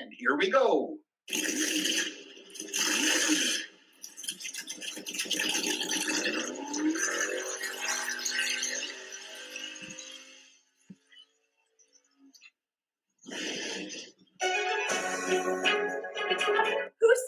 And here we go. Who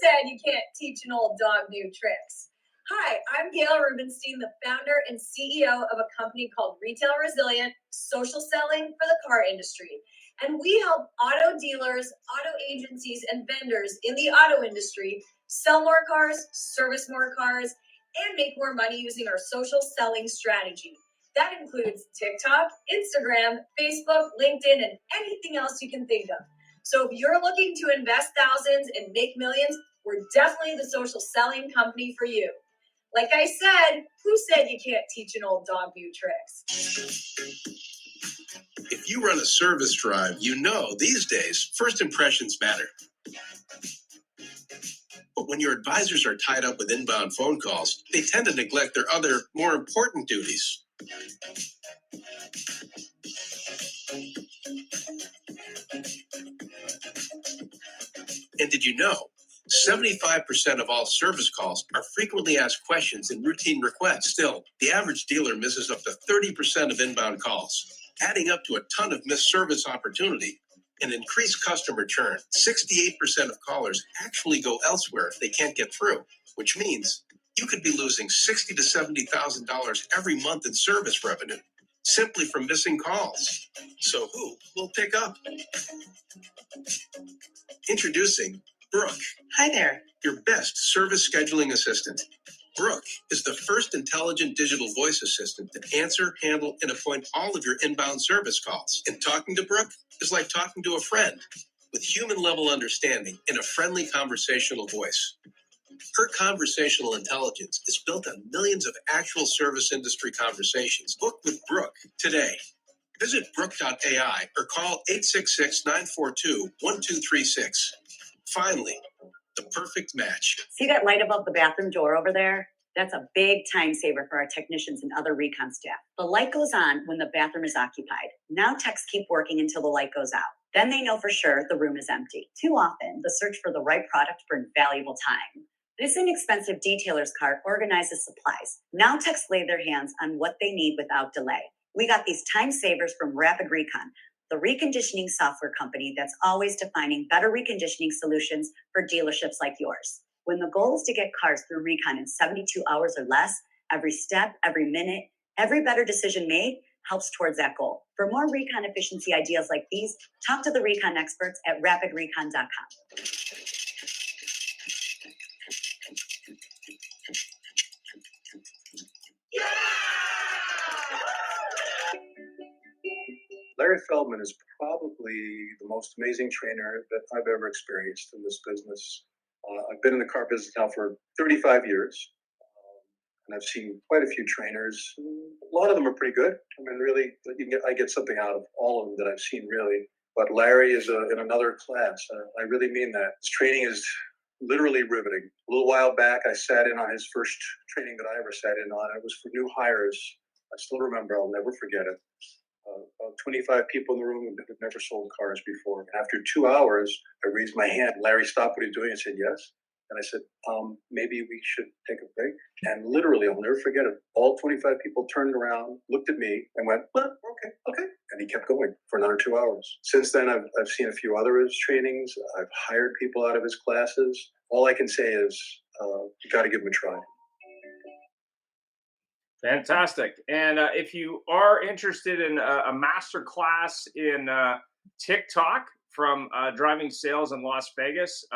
said you can't teach an old dog new tricks? Hi, I'm Gail Rubenstein, the founder and CEO of a company called Retail Resilient, social selling for the car industry. And we help auto dealers, auto agencies, and vendors in the auto industry sell more cars, service more cars, and make more money using our social selling strategy. That includes TikTok, Instagram, Facebook, LinkedIn, and anything else you can think of. So if you're looking to invest thousands and make millions, we're definitely the social selling company for you. Like I said, who said you can't teach an old dog new tricks? If you run a service drive, you know these days, first impressions matter. But when your advisors are tied up with inbound phone calls, they tend to neglect their other, more important duties. And did you know 75% of all service calls are frequently asked questions and routine requests? Still, the average dealer misses up to 30% of inbound calls, adding up to a ton of missed service opportunity and increased customer churn. 68% of callers actually go elsewhere if they can't get through, which means you could be losing $60,000 to $70,000 every month in service revenue simply from missing calls. So who will pick up? Introducing Brooke. Hi there. Your best service scheduling assistant. Brooke is the first intelligent digital voice assistant to answer, handle, and appoint all of your inbound service calls. And talking to Brooke is like talking to a friend with human-level understanding and a friendly conversational voice. Her conversational intelligence is built on millions of actual service industry conversations. Book with Brooke today. Visit Brooke.ai or call 866-942-1236. Finally, the perfect match. See that light above the bathroom door over there? That's a big time saver for our technicians and other recon staff. The light goes on when the bathroom is occupied. Now techs keep working until the light goes out. Then they know for sure the room is empty. Too often, the search for the right product brings valuable time. This inexpensive detailer's cart organizes supplies. Now techs lay their hands on what they need without delay. We got these time savers from Rapid Recon, the reconditioning software company that's always defining better reconditioning solutions for dealerships like yours. When the goal is to get cars through recon in 72 hours or less, every step, every minute, every better decision made helps towards that goal. For more recon efficiency ideas like these, talk to the recon experts at rapidrecon.com. Larry Feldman is probably the most amazing trainer that I've ever experienced in this business. I've been in the car business now for 35 years, and I've seen quite a few trainers. A lot of them are pretty good. I mean, really, I get something out of all of them that I've seen, really. But Larry is in another class. I really mean that. His training is literally riveting. A little while back, I sat in on his first training that I ever sat in on. It was for new hires. I still remember. I'll never forget it. About 25 people in the room who had never sold cars before. After 2 hours, I raised my hand. Larry stopped what he was doing and said, yes. And I said, maybe we should take a break. And literally, I'll never forget it. All 25 people turned around, looked at me, and went, well, okay. And he kept going for another 2 hours. Since then, I've seen a few other of his trainings. I've hired people out of his classes. All I can say is, you got to give him a try. Fantastic. And if you are interested in a master class in TikTok from driving sales in Las Vegas,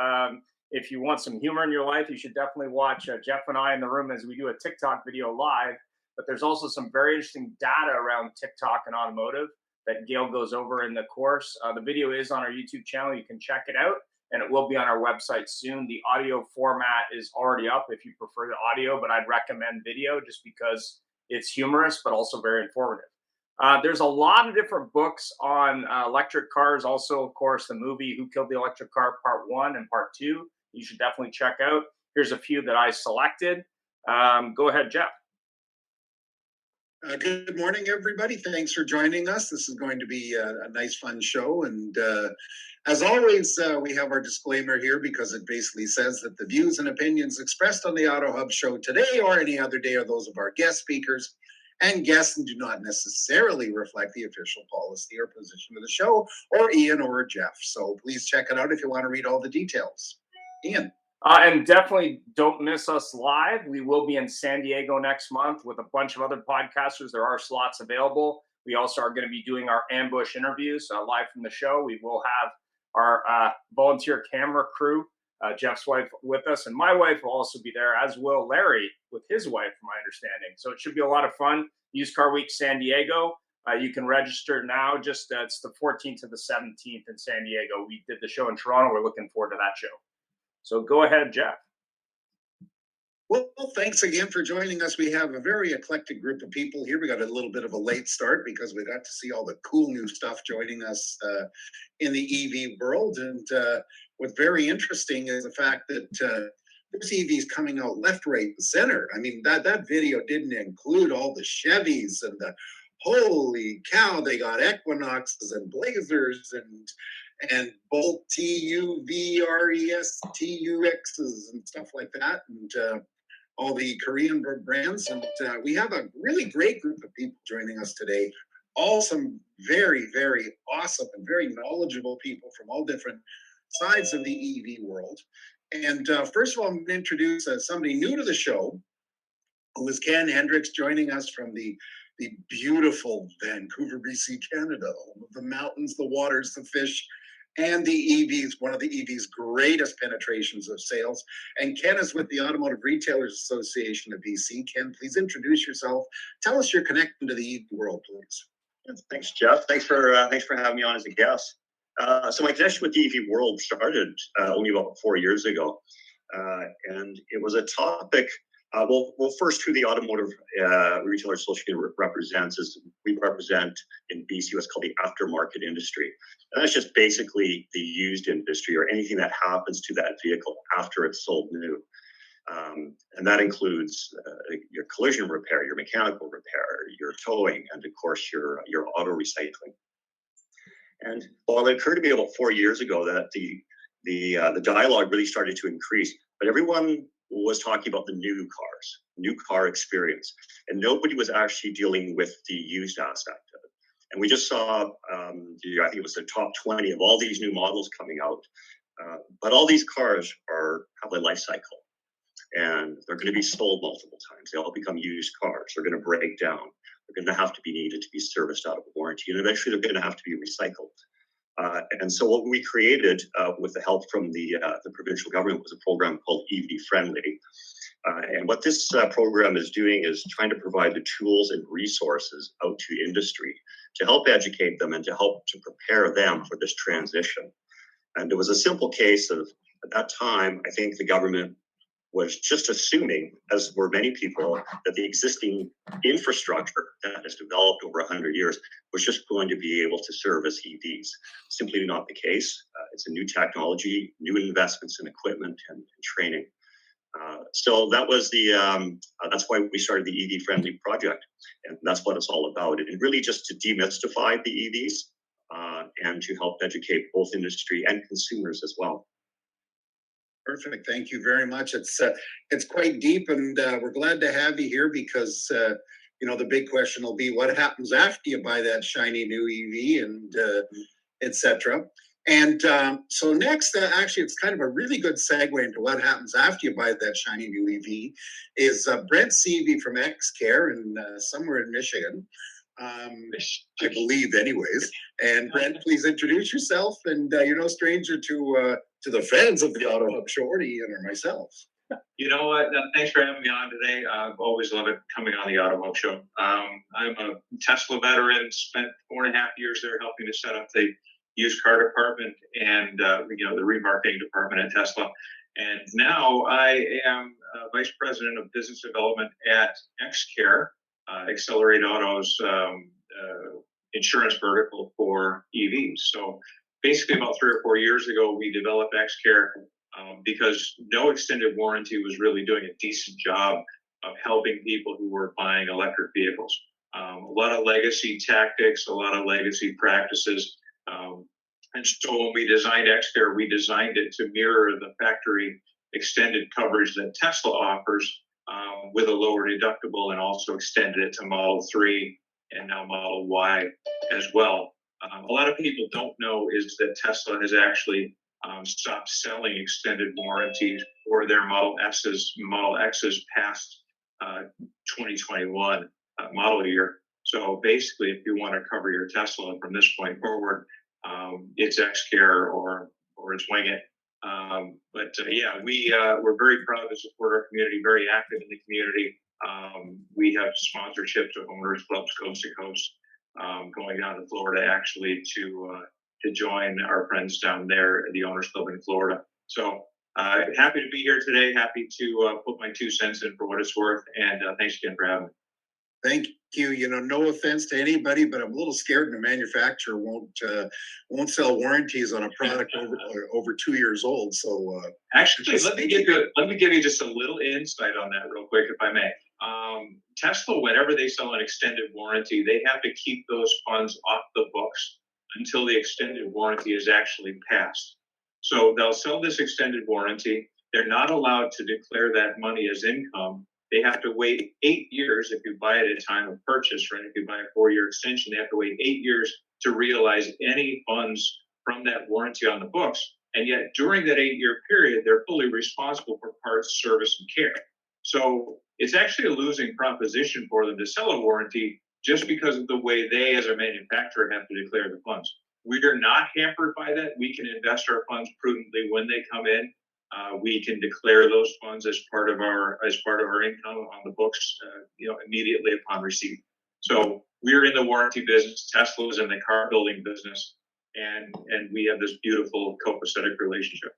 if you want some humor in your life, you should definitely watch Jeff and I in the room as we do a TikTok video live. But there's also some very interesting data around TikTok and automotive that Gail goes over in the course. The video is on our YouTube channel. You can check it out. And it will be on our website soon. The audio format is already up if you prefer the audio, but I'd recommend video just because it's humorous, but also very informative. There's a lot of different books on electric cars. Also, of course, the movie Who Killed the Electric Car Part 1 and Part 2. You should definitely check out. Here's a few that I selected. Go ahead, Jeff. Good morning, everybody. Thanks for joining us. This is going to be a nice, fun show. And as always, we have our disclaimer here because it basically says that the views and opinions expressed on the AutoHub show today or any other day are those of our guest speakers and guests and do not necessarily reflect the official policy or position of the show or Ian or Jeff. So please check it out if you want to read all the details. Ian. And definitely don't miss us live. We will be in San Diego next month with a bunch of other podcasters. There are slots available. We also are going to be doing our ambush interviews live from the show. We will have our volunteer camera crew, Jeff's wife, with us. And my wife will also be there, as will Larry with his wife, from my understanding. So it should be a lot of fun. Used Car Week San Diego. You can register now. It's the 14th to the 17th in San Diego. We did the show in Toronto. We're looking forward to that show. So go ahead, Jeff. Well, thanks again for joining us. We have a very eclectic group of people here. We got a little bit of a late start because we got to see all the cool new stuff joining us in the EV world. And what's very interesting is the fact that there's EVs coming out left, right, and center. I mean, that video didn't include all the Chevys and the holy cow, they got Equinoxes and Blazers and Bolt TUVRES TUXs and stuff like that, and all the Korean brands. And we have a really great group of people joining us today, all some very, very awesome and very knowledgeable people from all different sides of the EV world. And first of all, I'm going to introduce somebody new to the show, who is Ken Hendricks, joining us from the beautiful Vancouver, BC, Canada, home of the mountains, the waters, the fish, and the EVs, one of the EV's greatest penetrations of sales. And Ken is with the Automotive Retailers Association of BC. Ken, please introduce yourself. Tell us your connection to the EV world, please. Thanks, Jeff. Thanks for having me on as a guest. So my connection with the EV world started only about 4 years ago, and it was a topic. Well, first, who the Automotive Retailer Association represents is we represent in BC what's called the aftermarket industry. And that's just basically the used industry or anything that happens to that vehicle after it's sold new. And that includes your collision repair, your mechanical repair, your towing, and of course your auto recycling. And while it occurred to me about 4 years ago that the dialogue really started to increase, but everyone was talking about the new car experience, and nobody was actually dealing with the used aspect of it. And we just saw, I think it was the top 20 of all these new models coming out, but all these cars have a life cycle, and they're going to be sold multiple times. They all become used cars. They're going to break down. They're going to have to be needed to be serviced out of warranty, and eventually they're going to have to be recycled. And so what we created with the help from the provincial government was a program called EV Friendly. And what this program is doing is trying to provide the tools and resources out to industry to help educate them and to help to prepare them for this transition. And it was a simple case of, at that time, I think the government was just assuming, as were many people, that the existing infrastructure that has developed over 100 years was just going to be able to service EVs. Simply not the case. It's a new technology, new investments in equipment and training. So that was that's why we started the EV Friendly project, and that's what it's all about. And really just to demystify the EVs and to help educate both industry and consumers as well. Perfect. Thank you very much. It's quite deep, and we're glad to have you here because the big question will be what happens after you buy that shiny new EV and etc. And so next, actually, it's kind of a really good segue into what happens after you buy that shiny new EV. Is Brent Seavey from XCare in somewhere in Michigan. I believe, anyways. And Brent, please introduce yourself. And you're no stranger to the fans of the AutoHub show, or Ian or myself. You know what? Thanks for having me on today. I've always loved it coming on the AutoHub show. I'm a Tesla veteran. Spent 4.5 years there helping to set up the used car department and the remarketing department at Tesla. And now I am vice president of business development at XCare, Accelerate Auto's insurance vertical for EVs. So basically about 3 or 4 years ago, we developed XCare because no extended warranty was really doing a decent job of helping people who were buying electric vehicles. A lot of legacy tactics, a lot of legacy practices. And so when we designed Xcare, we designed it to mirror the factory extended coverage that Tesla offers with a lower deductible, and also extended it to Model 3 and now Model Y as well. A lot of people don't know is that Tesla has actually stopped selling extended warranties for their Model X's past 2021 model year. So basically, if you want to cover your Tesla from this point forward, it's Xcare or it's Wing It. We're very proud to support our community, very active in the community. We have sponsorships of owners clubs coast to coast, going down to Florida actually to join our friends down there at the Owners Club in Florida. So happy to be here today. Happy to put my 2 cents in for what it's worth. And thanks again for having me. Thank you. You know, no offense to anybody, but I'm a little scared the manufacturer won't sell warranties on a product over 2 years old. So actually, let me give you just a little insight on that real quick, if I may. Tesla, whenever they sell an extended warranty, they have to keep those funds off the books until the extended warranty is actually passed. So they'll sell this extended warranty. They're not allowed to declare that money as income. They have to wait 8 years if you buy it at time of purchase, right? If you buy a 4-year extension, they have to wait 8 years to realize any funds from that warranty on the books. And yet during that 8-year period, they're fully responsible for parts, service, and care. So it's actually a losing proposition for them to sell a warranty just because of the way they, as a manufacturer, have to declare the funds. We are not hampered by that. We can invest our funds prudently when they come in. We can declare those funds as part of our income on the books, immediately upon receipt. So we're in the warranty business. Tesla is in the car building business, and we have this beautiful copacetic relationship.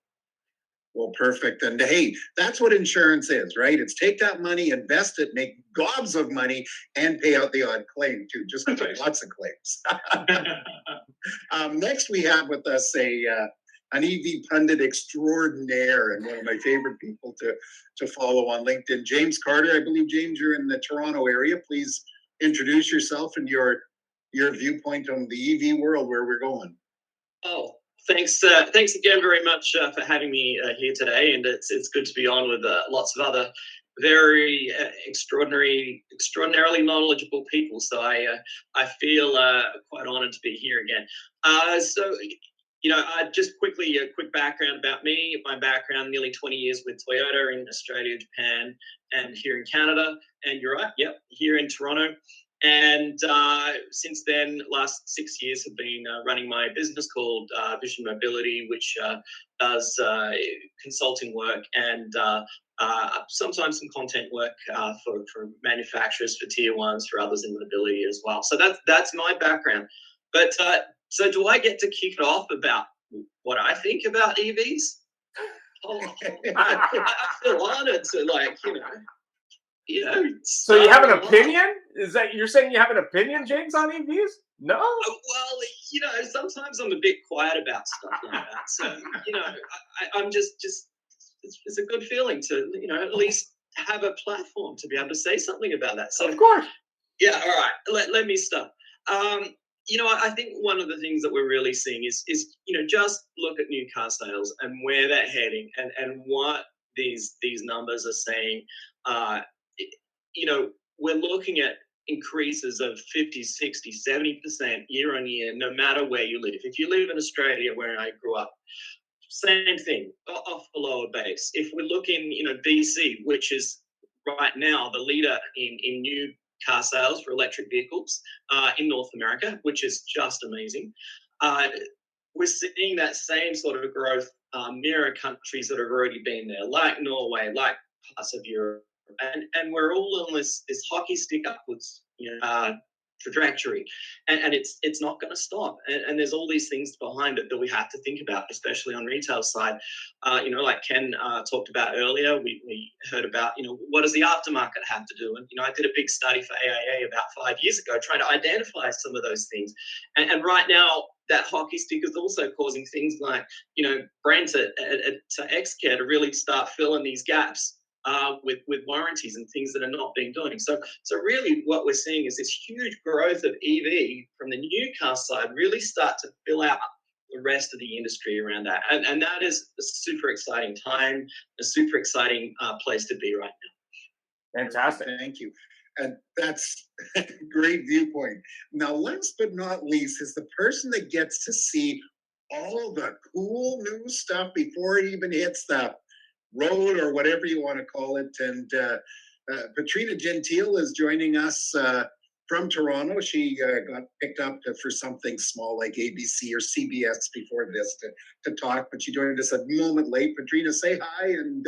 Well, perfect. And hey, that's what insurance is, right? It's take that money, invest it, make gobs of money, and pay out the odd claim too. Just lots of claims. Next, we have with us an EV pundit extraordinaire and one of my favorite people to follow on LinkedIn, James Carter. I believe, James, you're in the Toronto area. Please introduce yourself and your viewpoint on the EV world, where we're going. Oh, thanks again very much for having me here today, and it's good to be on with lots of other very extraordinarily knowledgeable people. So I feel quite honored to be here again. Just quickly, a quick background about me. My background, nearly 20 years with Toyota in Australia, Japan, and here in Canada. And you're right, yep, here in Toronto. And since then, last 6 years have been running my business called Vision Mobility, which does consulting work and sometimes some content work for manufacturers, for tier ones, for others in mobility as well. So that's my background. But so do I get to kick it off about what I think about EVs? I feel honored to So you have an opinion? Is that you're saying you have an opinion, James, on EVs? No. Well, sometimes I'm a bit quiet about stuff like that. So I'm just it's a good feeling to at least have a platform to be able to say something about that. So of course. Yeah. All right. Let me start. I think one of the things that we're really seeing is just look at new car sales and where they're heading and what these numbers are saying. We're looking at increases of 50, 60, 70% year on year, no matter where you live. If you live in Australia, where I grew up, same thing, off the lower base. If we look in, BC, which is right now the leader in new car sales for electric vehicles in North America, which is just amazing. We're seeing that same sort of growth mirror countries that have already been there, like Norway, like parts of Europe. And we're all on this hockey stick upwards trajectory, and it's not going to stop. And there's all these things behind it that we have to think about, especially on retail side. Like Ken talked about earlier, we heard about what does the aftermarket have to do? And I did a big study for AIA about 5 years ago, trying to identify some of those things. And right now, that hockey stick is also causing things like Brent to Xcare to really start filling these gaps. with warranties and things that are not being done. So really what we're seeing is this huge growth of EV from the new car side really start to fill out the rest of the industry around that. And that is a super exciting time, a super exciting place to be right now. Fantastic. Thank you. And that's a great viewpoint. Now, last but not least, is the person that gets to see all the cool new stuff before it even hits the road or whatever you want to call it. And Patrina Gentile is joining us from Toronto. She got picked up for something small like ABC or CBS before this to talk, but she joined us a moment late. Patrina, say hi and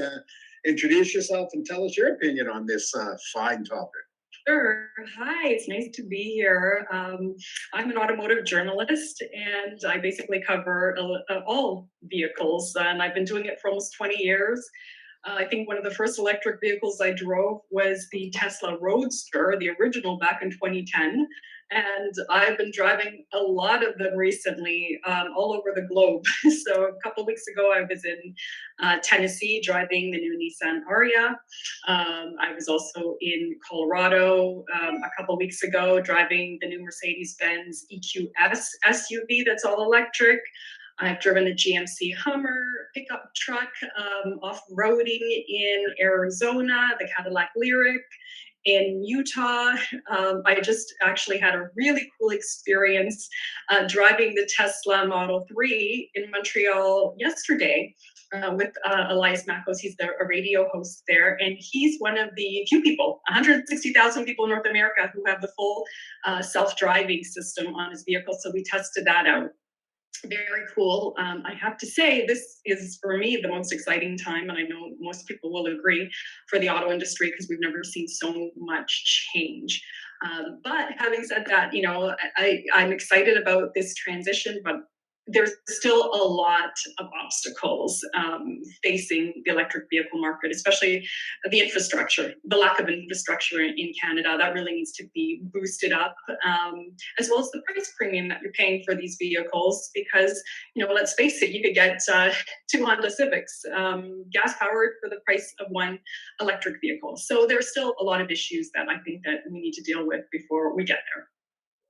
introduce yourself and tell us your opinion on this fine topic. Sure. Hi, it's nice to be here. I'm an automotive journalist, and I basically cover all vehicles, and I've been doing it for almost 20 years. I think one of the first electric vehicles I drove was the Tesla Roadster, the original, back in 2010. And I've been driving a lot of them recently, all over the globe. So a couple of weeks ago, I was in Tennessee driving the new Nissan Ariya. I was also in Colorado a couple of weeks ago driving the new Mercedes-Benz EQS SUV that's all electric. I've driven a GMC Hummer pickup truck off-roading in Arizona, the Cadillac Lyric. In Utah, I just actually had a really cool experience driving the Tesla Model 3 in Montreal yesterday with Elias Makos. He's a radio host there, and he's one of the few people, 160,000 people in North America, who have the full self-driving system on his vehicle. So we tested that out. Very cool. I have to say, this is for me the most exciting time, and I know most people will agree, for the auto industry, because we've never seen so much change. But having said that, you know, I'm excited about this transition, but there's still a lot of obstacles facing the electric vehicle market, especially the infrastructure, the lack of infrastructure in Canada. That really needs to be boosted up, as well as the price premium that you're paying for these vehicles. Because, you know, let's face it, you could get 2 Honda Civics, gas-powered, for the price of one electric vehicle. So there's still a lot of issues that I think that we need to deal with before we get there.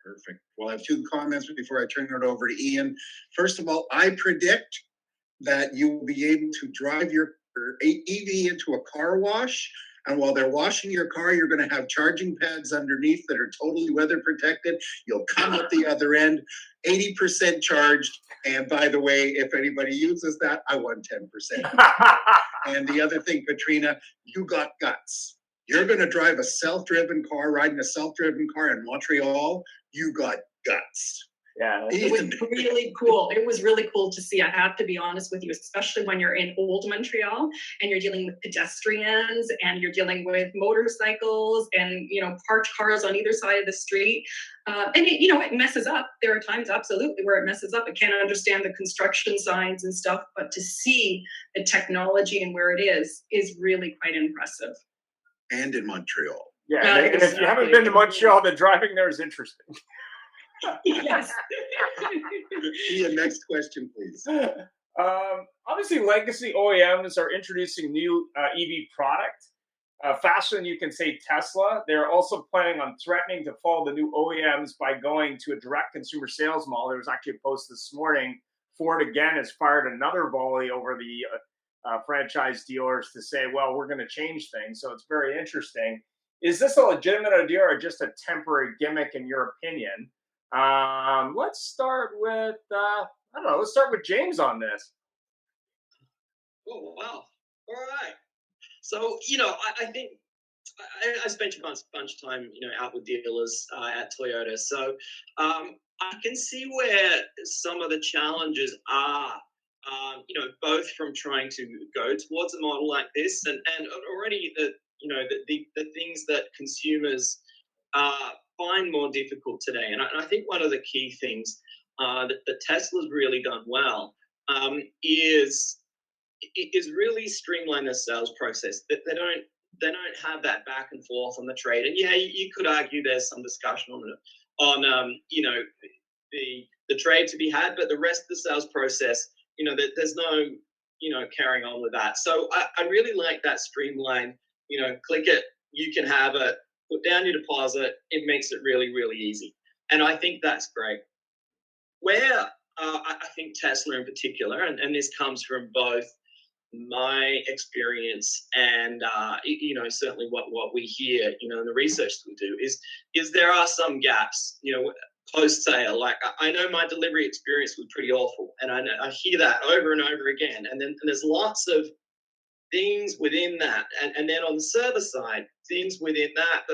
Perfect. Well, I have 2 comments before I turn it over to Ian. First of all, I predict that you will be able to drive your EV into a car wash, and while they're washing your car, you're going to have charging pads underneath that are totally weather protected. You'll come out the other end 80% charged. And by the way, if anybody uses that, I won 10%. And the other thing, Patrina, you got guts. You're going to drive a self-driven car, riding a self-driven car in Montreal. You got guts. Yeah, it was really cool. It was really cool to see. I have to be honest with you, especially when you're in old Montreal and you're dealing with pedestrians and you're dealing with motorcycles and, you know, parked cars on either side of the street. And it, you know, it messes up. There are times absolutely where it messes up. It can't understand the construction signs and stuff, but to see the technology and where it is really quite impressive. And in Montreal. Yeah, and if you haven't been to Montreal, the driving there is interesting. Yes. Ian, next question, please. Obviously, legacy OEMs are introducing new EV product faster than you can say Tesla. They're also planning on threatening to follow the new OEMs by going to a direct consumer sales model. There was actually a post this morning. Ford again has fired another volley over the franchise dealers to say, well, we're going to change things. So it's very interesting. Is this a legitimate idea or just a temporary gimmick in your opinion? Let's start with, let's start with James on this. Oh, wow. All right. So, you know, I think I spent a bunch of time, you know, out with dealers at Toyota. So I can see where some of the challenges are, you know, both from trying to go towards a model like this and already the, you know, the things that consumers find more difficult today. And I think one of the key things that Tesla's really done well is really streamline the sales process. That they don't have that back and forth on the trade. And yeah, you could argue there's some discussion on you know, the trade to be had, but the rest of the sales process, you know, there's no carrying on with that. So I really like that streamline, click it, you can have it, put down your deposit. It makes it really, really easy. And I think that's great. Where I think Tesla in particular, and this comes from both my experience and certainly what we hear in the research that we do is there are some gaps post sale. Like I know my delivery experience was pretty awful, and I hear that over and over again, and there's lots of things within that, and then on the server side, things within that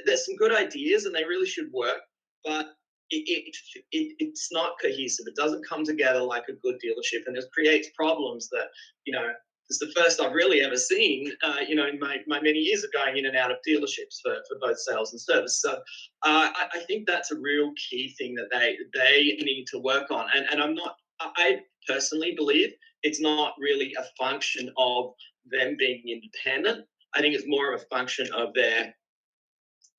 there's some good ideas and they really should work, but it's not cohesive. It doesn't come together like a good dealership, and it creates problems that it's the first I've really ever seen in my many years of going in and out of dealerships for both sales and service. So I think that's a real key thing that they need to work on, and I personally believe it's not really a function of them being independent. I think it's more of a function of their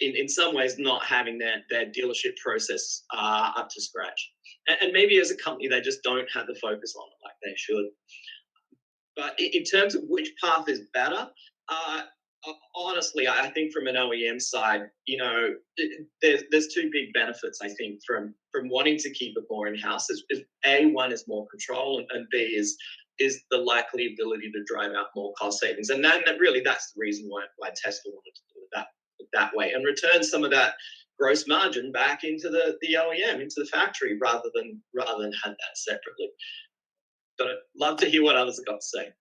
in some ways not having their dealership process up to scratch. And maybe as a company, they just don't have the focus on it like they should. But in terms of which path is better, honestly, I think from an OEM side, there's two big benefits, I think, from wanting to keep it more in-house. Is A, one is more control, and B is the likely ability to drive out more cost savings. And then that's the reason why Tesla wanted to do it that way, and return some of that gross margin back into the OEM, into the factory, rather than have that separately. But I'd love to hear what others have got to say.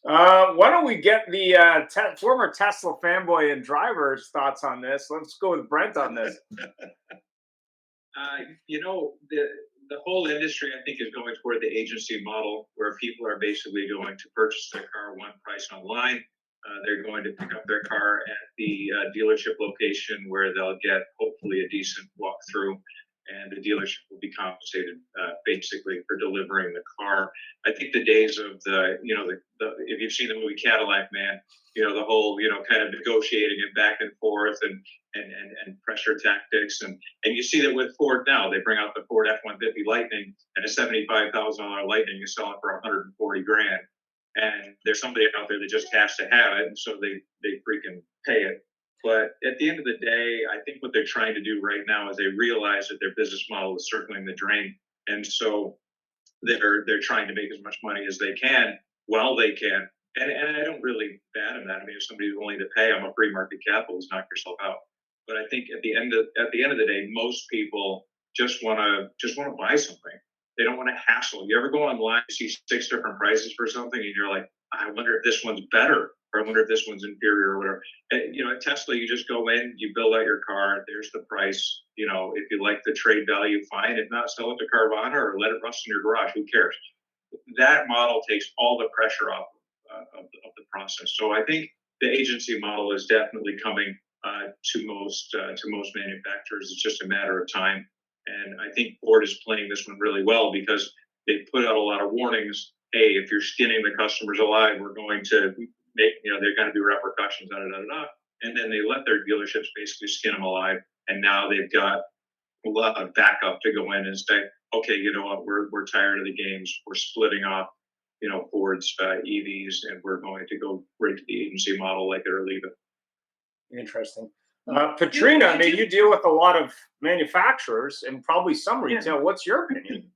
Why don't we get the former Tesla fanboy and driver's thoughts on this? Let's go with Brent on this. The whole industry, I think, is going toward the agency model, where people are basically going to purchase their car one price online. They're going to pick up their car at the dealership location, where they'll get hopefully a decent walkthrough, and the dealership will be compensated basically for delivering the car. I think the days of if you've seen the movie Cadillac Man, the whole kind of negotiating it back and forth and pressure tactics, and you see that with Ford now. They bring out the Ford F-150 Lightning, and a $75,000 Lightning is selling for $140,000. And there's somebody out there that just has to have it, and so they freaking pay it. But at the end of the day, I think what they're trying to do right now is they realize that their business model is circling the drain, and so they're trying to make as much money as they can while they can. And I don't really bad in that. I mean, if somebody's willing to pay, I'm a free market capitalist, knock yourself out. But I think at the end of the day, most people just want to buy something. They don't want to hassle. You ever go online and see 6 different prices for something, and you're like, I wonder if this one's better, or I wonder if this one's inferior, or whatever. At Tesla, you just go in, you build out your car, there's the price. If you like the trade value, fine. If not, sell it to Carvana or let it rust in your garage. Who cares? That model takes all the pressure off of the process. So I think the agency model is definitely coming to most manufacturers. It's just a matter of time. And I think Ford is playing this one really well, because they put out a lot of warnings. Hey, if you're skinning the customers alive, we're going to make, there are going to be repercussions, and then they let their dealerships basically skin them alive. And now they've got a lot of backup to go in and say, okay, you know what, we're tired of the games. We're splitting off, Ford's EVs, and we're going to go right to the agency model, like it or leave it. Interesting. Patrina, I mean, you deal with a lot of manufacturers and probably some retail. What's your opinion?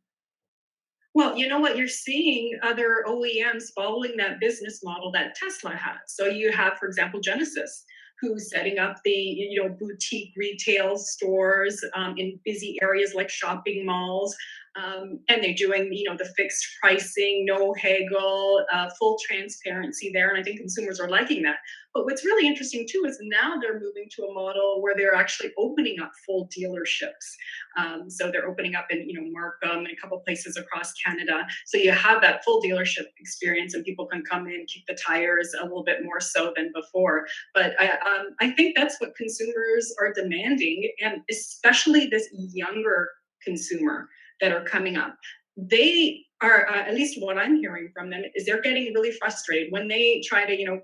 Well, you know what, you're seeing other OEMs following that business model that Tesla has. So you have, for example, Genesis, who's setting up the boutique retail stores in busy areas like shopping malls, and they're doing the fixed pricing, no haggle, full transparency there, and I think consumers are liking that. But what's really interesting too is now they're moving to a model where they're actually opening up full dealerships. So they're opening up in Markham and a couple places across Canada. So you have that full dealership experience, and people can come in, kick the tires a little bit more so than before. But I think that's what consumers are demanding, and especially this younger consumer that are coming up. They are, at least what I'm hearing from them, is they're getting really frustrated when they try to,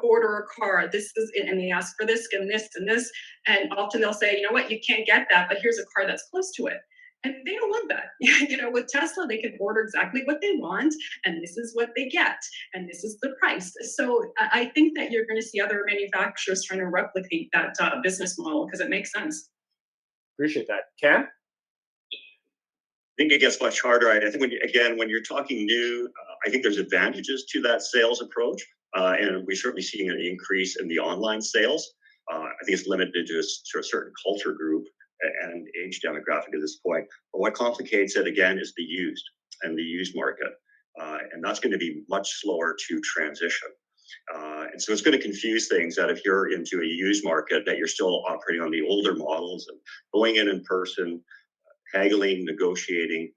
order a car. And they ask for this and this and this, and often they'll say, you know what, you can't get that, but here's a car that's close to it. And they don't want that. You know, with Tesla, they can order exactly what they want, and this is what they get, and this is the price. So I think that you're going to see other manufacturers trying to replicate that business model because it makes sense. Appreciate that. Ken? I think it gets much harder. I think when you're talking new, I think there's advantages to that sales approach, and we're certainly seeing an increase in the online sales. I think it's limited to a certain culture group and age demographic at this point. But what complicates it again is the used market, and that's going to be much slower to transition. And so it's going to confuse things that if you're into a used market, that you're still operating on the older models and going in person, haggling, negotiating.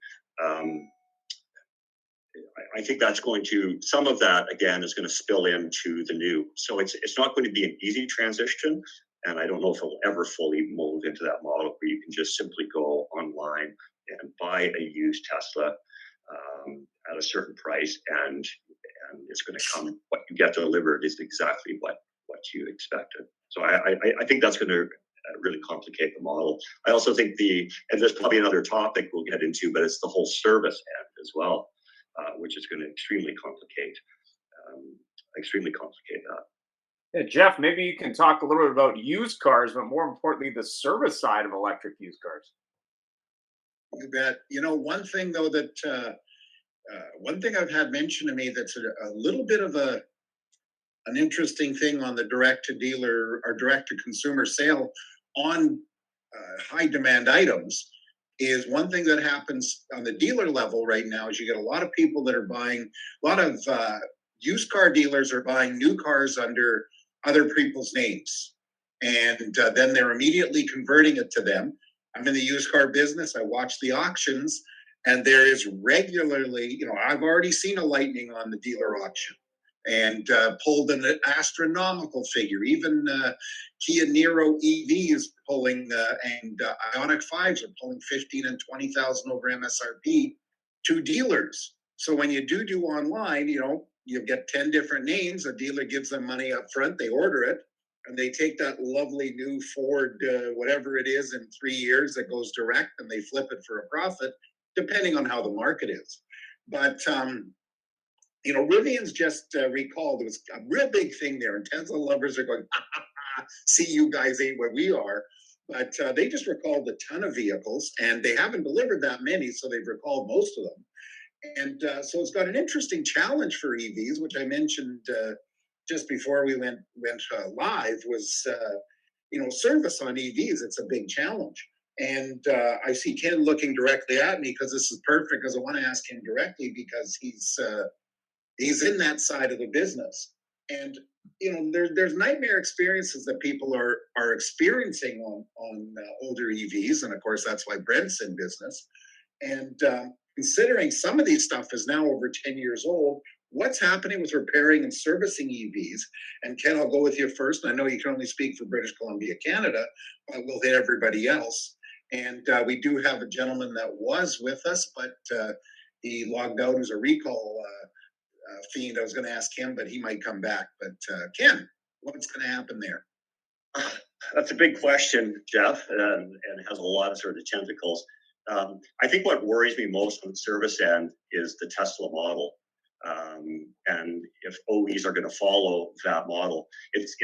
I think that's some of that again is going to spill into the new. So it's not going to be an easy transition, and I don't know if it'll ever fully mold into that model where you can just simply go online and buy a used Tesla at a certain price, and it's going to come. What you get delivered is exactly what you expected. So I think that's going to really complicate the model. I also think and there's probably another topic we'll get into, but it's the whole service end as well, which is going to extremely complicate that. Yeah, Jeff, maybe you can talk a little bit about used cars, but more importantly, the service side of electric used cars. You bet. You know, one thing though that one thing I've had mentioned to me that's a little bit of an interesting thing on the direct to dealer or direct to consumer sale on high demand items is one thing that happens on the dealer level right now is you get a lot of people that are buying, a lot of used car dealers are buying new cars under other people's names. And then they're immediately converting it to them. I'm in the used car business. I watch the auctions, and there is regularly, you know, I've already seen a Lightning on the dealer auction and pulled an astronomical figure. Even Kia Niro EV is pulling, and Ioniq 5s are pulling 15 and 20,000 over MSRP to dealers. So when you do online, you know, you get 10 different names. A dealer gives them money up front. They order it, and they take that lovely new Ford, whatever it is, in 3 years that goes direct, and they flip it for a profit, depending on how the market is. But you know, Rivian's just recalled it was a real big thing there, and Tesla lovers are going, see, you guys ain't what we are. But they just recalled a ton of vehicles, and they haven't delivered that many, so they've recalled most of them. And so it's got an interesting challenge for EVs, which I mentioned just before we went live, was you know, service on EVs. It's a big challenge. And I see Ken looking directly at me because this is perfect, because I want to ask him directly because he's in that side of the business. And you know, there's nightmare experiences that people are experiencing on older EVs, and of course that's why Brent's in business. And considering some of these stuff is now over 10 years old, what's happening with repairing and servicing EVs? And Ken, I'll go with you first. I know you can only speak for British Columbia, Canada, but we'll hit everybody else. And we do have a gentleman that was with us, but he logged out as a recall fiend. I was going to ask him, but he might come back. But Ken, what's going to happen there? That's a big question, Jeff, and it has a lot of sort of tentacles. I think what worries me most on the service end is the Tesla model. And if OEs are going to follow that model, it's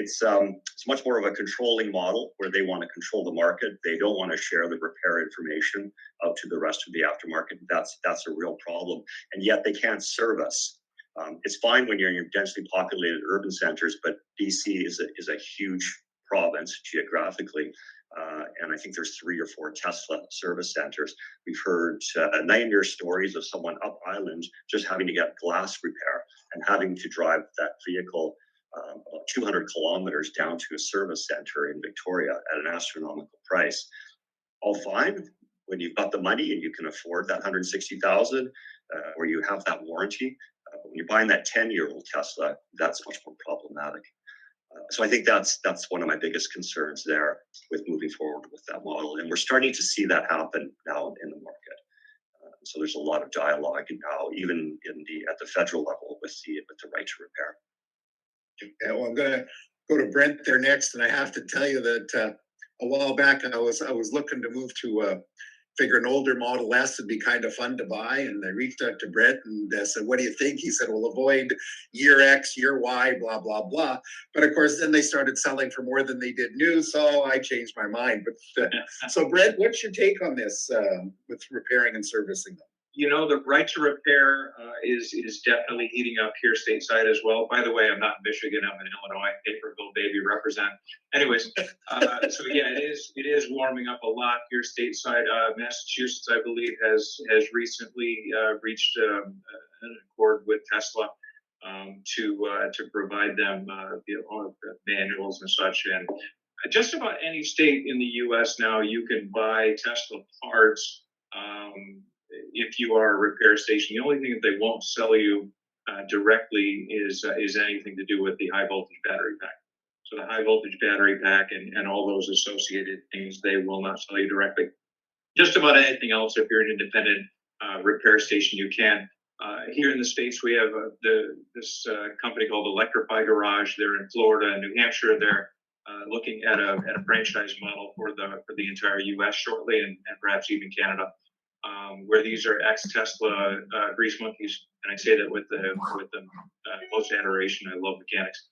much more of a controlling model where they want to control the market. They don't want to share the repair information out to the rest of the aftermarket. That's a real problem. And yet they can't service. It's fine when you're in your densely populated urban centers, but BC is a huge province geographically. And I think there's 3 or 4 Tesla service centers. We've heard nightmare stories of someone up island just having to get glass repair and having to drive that vehicle about 200 kilometers down to a service center in Victoria at an astronomical price. All fine when you've got the money and you can afford that 160,000, or you have that warranty. When you're buying that 10-year-old Tesla, that's much more problematic. So I think that's one of my biggest concerns there with moving forward with that model, and we're starting to see that happen now in the market. So there's a lot of dialogue now, even at the federal level, with the right to repair. Yeah, well, I'm going to go to Brent there next, and I have to tell you that a while back I was looking to move to figure an older Model S would be kind of fun to buy. And I reached out to Brett and said, what do you think? He said, we'll avoid year X, year Y, blah, blah, blah. But of course, then they started selling for more than they did new. So I changed my mind. But so Brett, what's your take on this with repairing and servicing them? You know, the right to repair is definitely heating up here stateside as well. By the way, I'm not in Michigan, I'm in Illinois. Naperville, baby, represent. Anyways, so yeah, it is warming up a lot here stateside. Massachusetts, I believe, has recently reached an accord with Tesla to provide them manuals and such. And just about any state in the U.S. now, you can buy Tesla parts. If you are a repair station, the only thing that they won't sell you directly is anything to do with the high voltage battery pack. So the high voltage battery pack and all those associated things, they will not sell you directly. Just about anything else, if you're an independent repair station, you can. Here in the States, we have this company called Electrify Garage. They're in Florida and New Hampshire. They're looking at a franchise model for the entire U.S. shortly, and perhaps even Canada. Where these are ex-Tesla grease monkeys, and I say that with the most adoration. I love mechanics.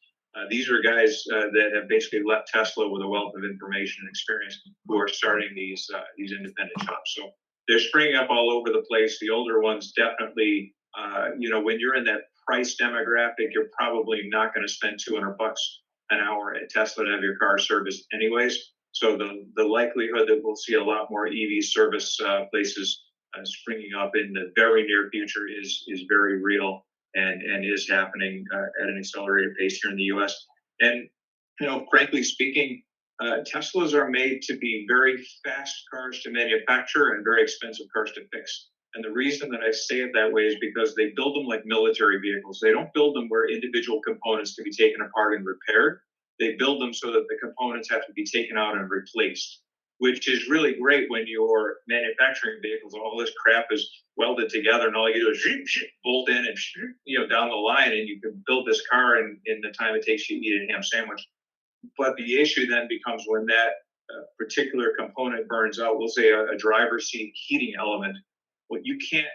These are guys that have basically left Tesla with a wealth of information and experience, who are starting these independent shops. So they're springing up all over the place. The older ones definitely, when you're in that price demographic, you're probably not going to spend $200 an hour at Tesla to have your car serviced, anyways. So the likelihood that we'll see a lot more EV service places springing up in the very near future is very real and is happening at an accelerated pace here in the U.S. And frankly speaking, Teslas are made to be very fast cars to manufacture and very expensive cars to fix. And the reason that I say it that way is because they build them like military vehicles. They don't build them where individual components can be taken apart and repaired. They build them so that the components have to be taken out and replaced, which is really great when you're manufacturing vehicles. All this crap is welded together, and all you do is bolt in and down the line, and you can build this car in the time it takes you to eat a ham sandwich. But the issue then becomes when that particular component burns out. We'll say a driver's seat heating element. Well, you can't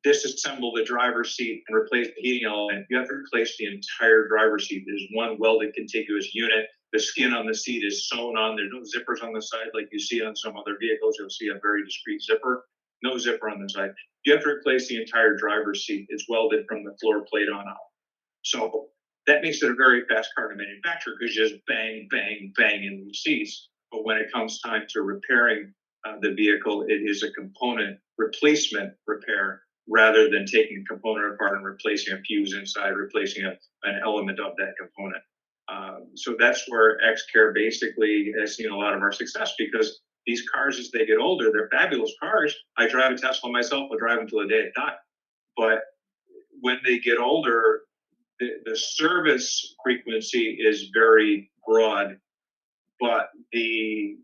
disassemble the driver's seat and replace the heating element. You have to replace the entire driver's seat. There's one welded contiguous unit. The skin on the seat is sewn on. There's no zippers on the side like you see on some other vehicles. You'll see a very discreet zipper. No zipper on the side. You have to replace the entire driver's seat. It's welded from the floor plate on out. So that makes it a very fast car to manufacture because you just bang, bang, bang in the seats. But when it comes time to repairing the vehicle, it is a component replacement repair, rather than taking a component apart and replacing a fuse inside, replacing an element of that component. So that's where XCare basically has seen a lot of our success, because these cars, as they get older, they're fabulous cars. I drive a Tesla myself. I'll drive them till the day I die. But when they get older, the service frequency is very broad, but the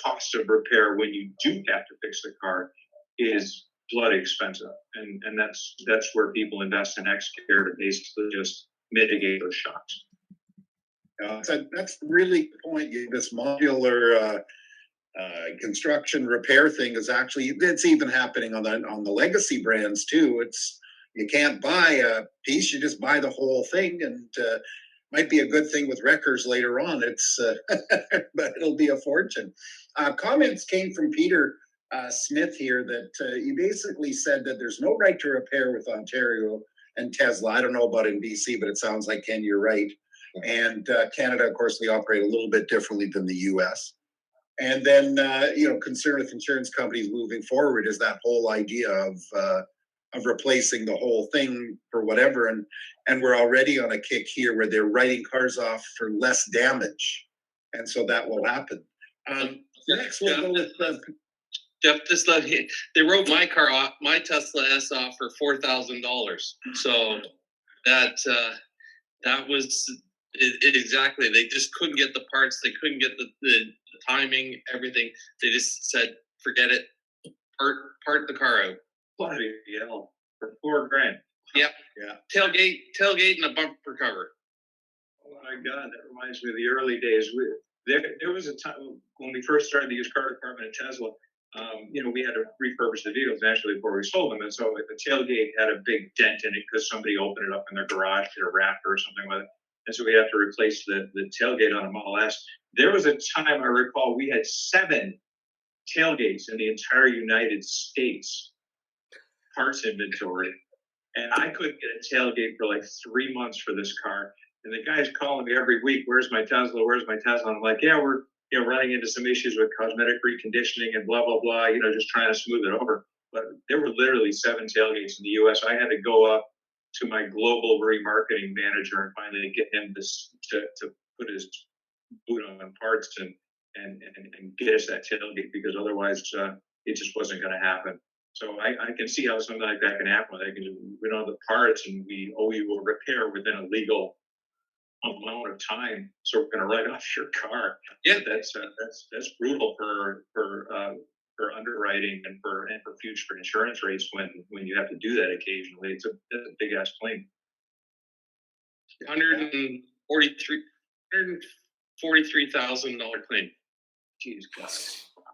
cost of repair when you do have to fix the car is bloody expensive, and that's where people invest in XCare to basically just mitigate those shocks. That's really the point. This modular construction repair thing is actually, it's even happening on the legacy brands too. You can't buy a piece, you just buy the whole thing, and might be a good thing with wreckers later on. But it'll be a fortune. Comments came from Peter Smith here that he basically said that there's no right to repair with Ontario and Tesla. I don't know about in BC, but it sounds like, Ken, you're right. And Canada, of course, they operate a little bit differently than the US. And then, concern with insurance companies moving forward is that whole idea of replacing the whole thing for whatever. And we're already on a kick here where they're writing cars off for less damage. And so that will happen. Next, we'll go with Jeff, they wrote my car off, my Tesla S off for $4,000. So that was it exactly. They just couldn't get the parts. They couldn't get the timing, everything. They just said, forget it. Part the car out. Bloody hell, for $4,000. Yep. Yeah. Tailgate and a bumper cover. Oh my God, that reminds me of the early days. There was a time when we first started the used car department at Tesla. we had to refurbish the vehicles actually before we sold them. And so the tailgate had a big dent in it because somebody opened it up in their garage, did a Raptor or something with it. And so we had to replace the tailgate on a Model S. There was a time I recall we had 7 tailgates in the entire United States parts inventory. And I couldn't get a tailgate for like 3 months for this car. And the guy's calling me every week, where's my Tesla? Where's my Tesla? I'm like, yeah, we're running into some issues with cosmetic reconditioning and blah, blah, blah, just trying to smooth it over. But there were literally 7 tailgates in the US. I had to go up to my global remarketing manager and finally get him to put his boot on parts and get us that tailgate, because otherwise it just wasn't going to happen. So I can see how something like that can happen. We don't have the parts and we owe you a repair within a legal amount of time, so we're going to write off your car. Yeah, that's brutal for underwriting and for future insurance rates when you have to do that occasionally. It's a big ass claim. $143,000 claim. Jeez, God.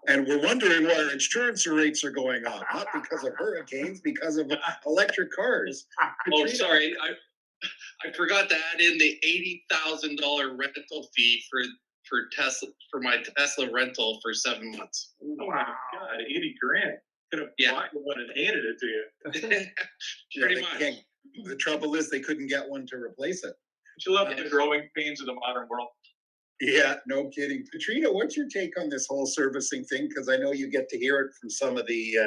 And we're wondering why our insurance rates are going up, not because of hurricanes, because of electric cars. Oh, sorry. I forgot to add in the $80,000 rental fee for Tesla, for my Tesla rental for 7 months. Oh my God, $80,000. Could have bought one and handed it to you. Pretty much. The trouble is they couldn't get one to replace it. Don't you love the growing pains of the modern world? Yeah, no kidding. Katrina, what's your take on this whole servicing thing? Because I know you get to hear it from some of the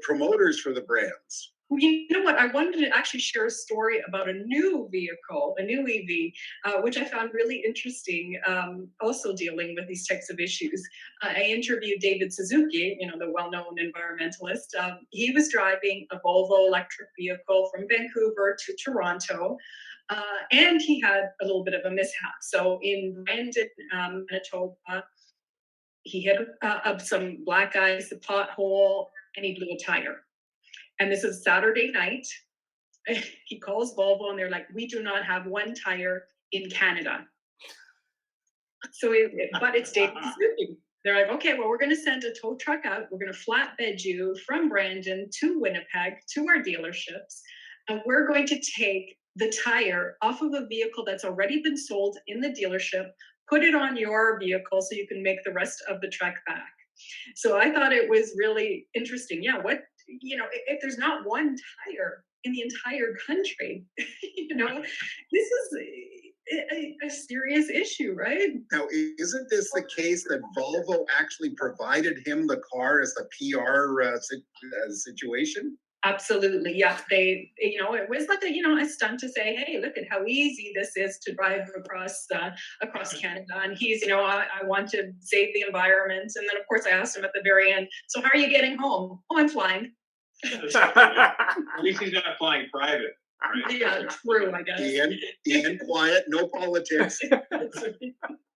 promoters for the brands. Well, you know what? I wanted to actually share a story about a new vehicle, a new EV, which I found really interesting, also dealing with these types of issues. I interviewed David Suzuki, the well-known environmentalist. He was driving a Volvo electric vehicle from Vancouver to Toronto, and he had a little bit of a mishap. So in Brandon, Manitoba, he hit up some black ice, a pothole, and he blew a tire. And this is Saturday night. He calls Volvo and they're like, we do not have one tire in Canada. So, but it's David Suzuki. They're like, okay, well, we're going to send a tow truck out. We're going to flatbed you from Brandon to Winnipeg to our dealerships. And we're going to take the tire off of a vehicle that's already been sold in the dealership, put it on your vehicle so you can make the rest of the trek back. So I thought it was really interesting. Yeah, if there's not one tire in the entire country, this is a serious issue, right? Now, isn't this the case that Volvo actually provided him the car as the PR situation? Absolutely, yeah. They, it was like a stunt to say, hey, look at how easy this is to drive across Canada. And he's, I want to save the environment. And then, of course, I asked him at the very end, so how are you getting home? Oh, I'm flying. At least he's not flying private. Right? Yeah, true, I guess. Ian, quiet, no politics.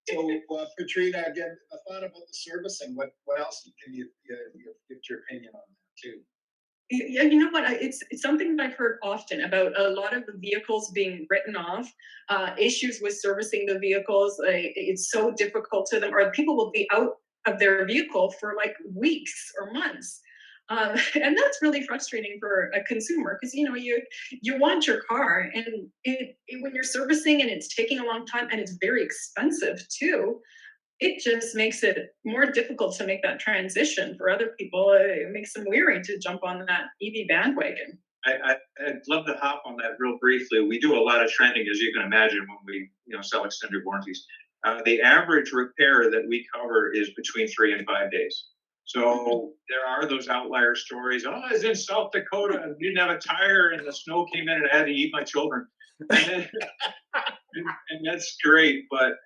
So, Katrina, again, a thought about the servicing. What else can you give your opinion on that too? Yeah, you know what? It's something that I've heard often about a lot of the vehicles being written off, issues with servicing the vehicles. It's so difficult to them, or people will be out of their vehicle for like weeks or months. And that's really frustrating for a consumer because you want your car, and when you're servicing and it's taking a long time and it's very expensive too, it just makes it more difficult to make that transition for other people. It makes them weary to jump on that EV bandwagon. I'd love to hop on that real briefly. We do a lot of trending, as you can imagine, when we sell extended warranties. The average repair that we cover is between 3 and 5 days. So there are those outlier stories. Oh, I was in South Dakota and didn't have a tire and the snow came in and I had to eat my children. And that's great. But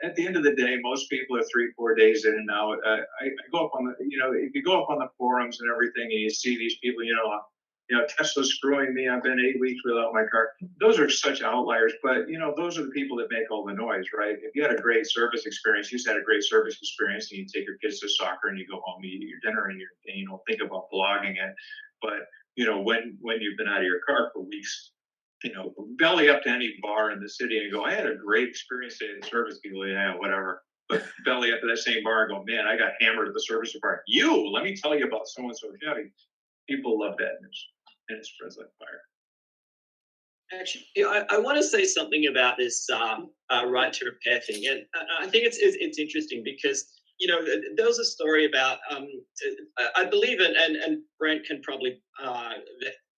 at the end of the day, most people are 3-4 days in and out. I go up on the, if you go up on the forums and everything and you see these people, Tesla's screwing me. I've been 8 weeks without my car. Those are such outliers, but those are the people that make all the noise, right? If you had a great service experience, you just had a great service experience, and you take your kids to soccer and you go home, you eat your dinner, and you don't think about blogging it. But when you've been out of your car for weeks, belly up to any bar in the city and go, I had a great experience at the service people, yeah, whatever. belly up to that same bar and go, man, I got hammered at the service department. Let me tell you about so-and-so Chevy. People love bad news, and it spreads like fire. Actually, I want to say something about this right to repair thing, and I think it's interesting because there was a story about I believe and Brent can probably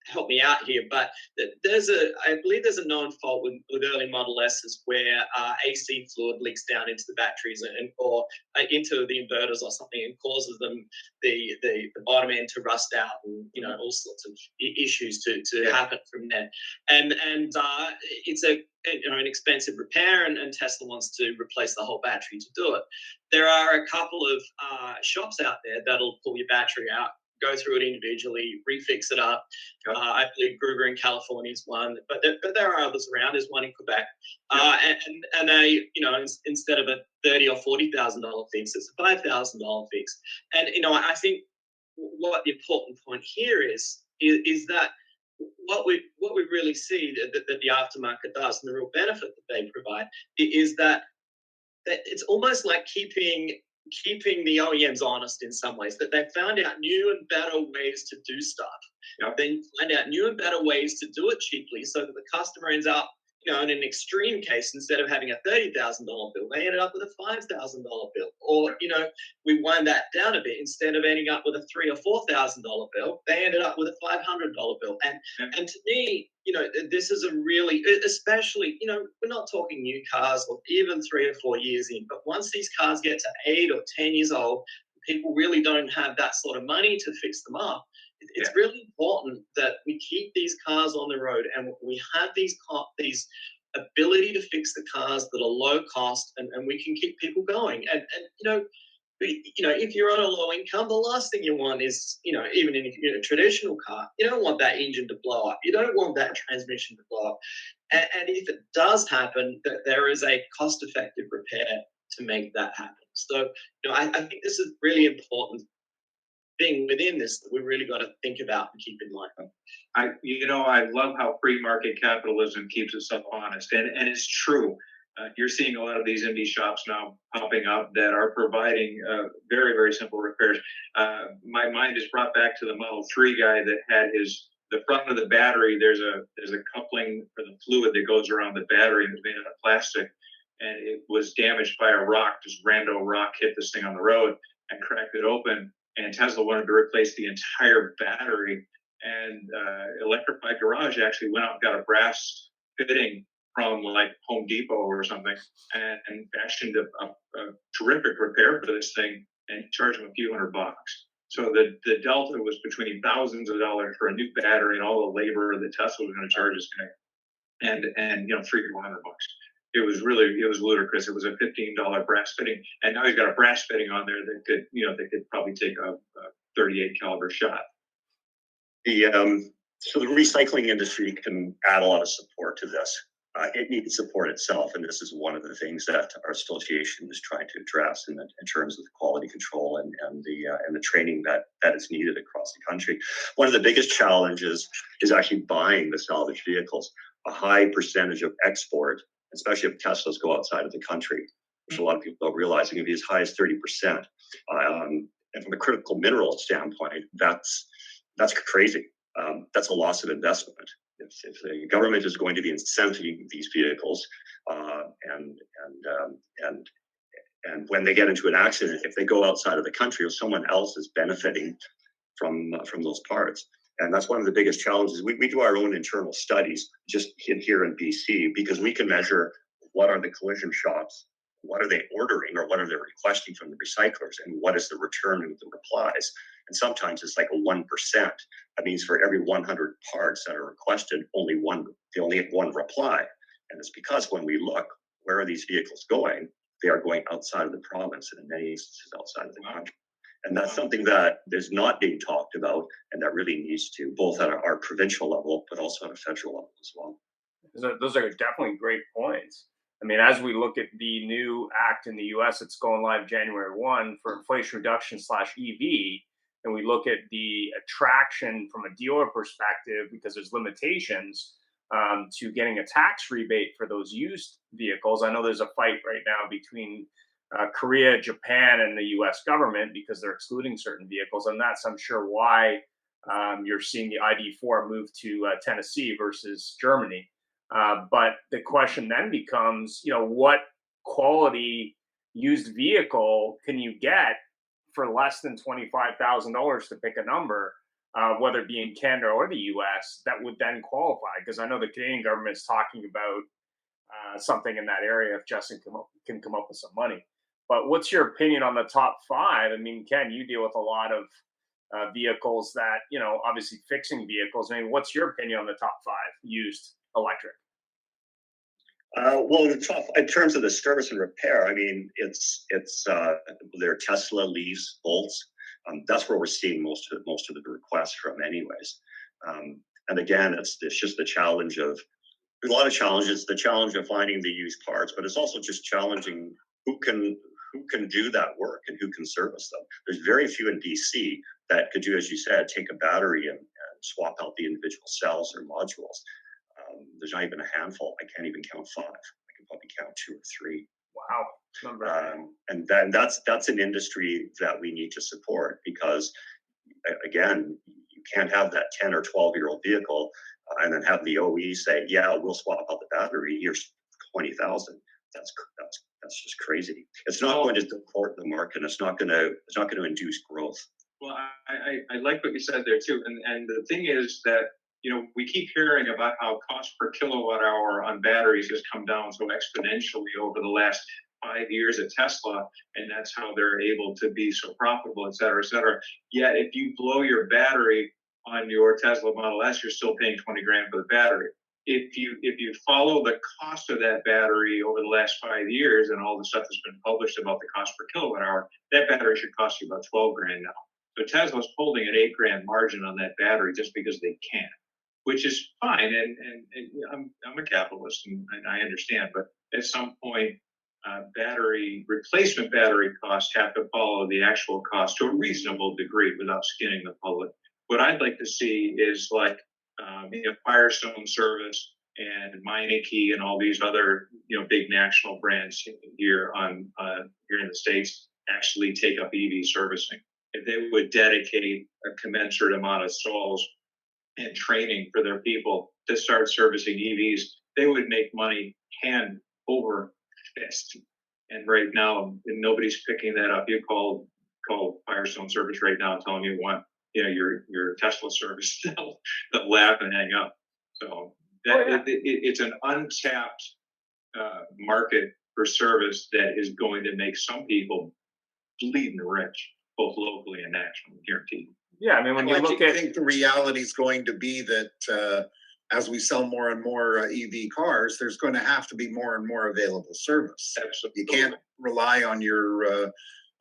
help me out here, but I believe there's a known fault with early Model S's where AC fluid leaks down into the batteries or into the inverters or something and causes them the bottom end to rust out and all sorts of issues to happen from there. And it's an expensive repair, and Tesla wants to replace the whole battery to do it. There are a couple of shops out there that'll pull your battery out, go through it individually, refix it up. I believe Gruger in California is one, but there are others around. There's one in Quebec, and they, instead of a $30,000 or $40,000 fix, it's a $5,000 fix. And I think what the important point here is that what we really see that the aftermarket does, and the real benefit that they provide, is that it's almost like keeping the OEMs honest in some ways, that they've found out new and better ways to do stuff. Then find out new and better ways to do it cheaply, so that the customer ends up, in an extreme case, instead of having a $30,000 bill, they ended up with a $5,000 bill. Or, we wind that down a bit. Instead of ending up with a $3,000 or $4,000 bill, they ended up with a $500 bill. And to me, this is a really, especially, we're not talking new cars or even 3 or 4 years in, but once these cars get to 8 or 10 years old, people really don't have that sort of money to fix them up. It's really important that we keep these cars on the road, and we have these ability to fix the cars that are low cost, and we can keep people going. And if you're on a low income, the last thing you want is, even in a traditional car, you don't want that engine to blow up. You don't want that transmission to blow up. And if it does happen, that there is a cost-effective repair to make that happen. So, I think this is really important thing within this that we really got to think about and keep in mind. I love how free market capitalism keeps itself honest, and it's true. You're seeing a lot of these indie shops now popping up that are providing very, very simple repairs. My mind is brought back to the Model 3 guy that had the front of the battery. There's a coupling for the fluid that goes around the battery, and it's made out of plastic, and it was damaged by a rock. Just rando rock hit this thing on the road and cracked it open. And Tesla wanted to replace the entire battery, and Electrified Garage actually went out and got a brass fitting from like Home Depot or something, and fashioned a terrific repair for this thing, and charged them a few $100. So the delta was between thousands of dollars for a new battery and all the labor that Tesla was going to charge this guy, and $300 or $400. It was ludicrous. It was a $15 brass fitting, and now he's got a brass fitting on there that could probably take a 38 caliber shot. So the recycling industry can add a lot of support to this. It needs support itself, and this is one of the things that our association is trying to address in terms of the quality control and the training that is needed across the country. One of the biggest challenges is actually buying the salvage vehicles. A high percentage of export, especially if Teslas go outside of the country, which a lot of people don't realize, it can be as high as 30%. And from a critical mineral standpoint, that's crazy. That's a loss of investment. If the government is going to be incenting these vehicles, and when they get into an accident, if they go outside of the country, or someone else is benefiting from those parts. And that's one of the biggest challenges. We do our own internal studies just here in BC, because we can measure what are the collision shops, what are they ordering, or what are they requesting from the recyclers, and what is the return of the replies. And sometimes it's like a 1%. That means for every 100 parts that are requested, they only have one reply. And it's because when we look, where are these vehicles going? They are going outside of the province, and in many instances outside of the country. And that's something that is not being talked about, and that really needs to, both at our provincial level, but also at a federal level as well. Those are definitely great points. I mean, as we look at the new act in the US, it's going live January 1 for Inflation Reduction /EV. And we look at the attraction from a dealer perspective, because there's limitations to getting a tax rebate for those used vehicles. I know there's a fight right now between Korea, Japan, and the U.S. government because they're excluding certain vehicles, and that's, I'm sure, why you're seeing the ID4 move to Tennessee versus Germany. But the question then becomes, what quality used vehicle can you get for less than $25,000 to pick a number, whether it be in Canada or the U.S. that would then qualify? Because I know the Canadian government is talking about something in that area if Justin can come up with some money. But what's your opinion on the top five? I mean, Ken, you deal with a lot of vehicles that, obviously fixing vehicles. I mean, what's your opinion on the top five used electric? Well, in terms of the service and repair, I mean, it's their Tesla, Leafs, Bolts. That's where we're seeing most of the requests from, anyways. And again, it's just the challenge of a lot of challenges. The challenge of finding the used parts, but it's also just challenging who can do that work and who can service them. There's very few in BC that could do, as you said, take a battery and swap out the individual cells or modules. There's not even a handful. I can't even count five. I can probably count two or three. Wow. And then that's an industry that we need to support, because again, you can't have that 10 or 12-year-old vehicle and then have the OE say, yeah, we'll swap out the battery. Here's 20,000. That's just crazy. It's not going to support the market. It's not going to induce growth. Well, I like what you said there too. And the thing is that, we keep hearing about how cost per kilowatt hour on batteries has come down so exponentially over the last 5 years at Tesla, and that's how they're able to be so profitable, et cetera, et cetera. Yet if you blow your battery on your Tesla Model S, you're still paying $20,000 for the battery. If you follow the cost of that battery over the last 5 years and all the stuff that's been published about the cost per kilowatt hour, that battery should cost you about $12,000 now. So Tesla's holding an $8,000 margin on that battery just because they can, which is fine. And I'm a capitalist and I understand, but at some point, replacement battery costs have to follow the actual cost to a reasonable degree without skinning the public. What I'd like to see is like Firestone Service and Meineke and all these other big national brands here in the States actually take up EV servicing. If they would dedicate a commensurate amount of stalls and training for their people to start servicing EVs, they would make money hand over fist. And right now, nobody's picking that up. You call Firestone Service right now, telling you want your Tesla service, they'll laugh and hang up. So it's an untapped market for service that is going to make some people bleeding rich, both locally and nationally, guaranteed. Yeah, I mean, when you look I think the reality is going to be that as we sell more and more EV cars, there's going to have to be more and more available service. Absolutely. You can't rely on your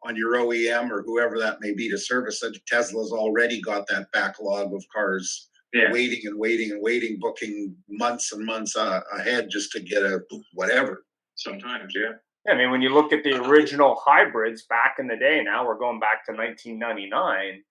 OEM or whoever that may be to service it. Tesla's already got that backlog of cars waiting and waiting and waiting, booking months and months ahead just to get a whatever. Sometimes, yeah. I mean, when you look at the original hybrids back in the day, now we're going back to 1999.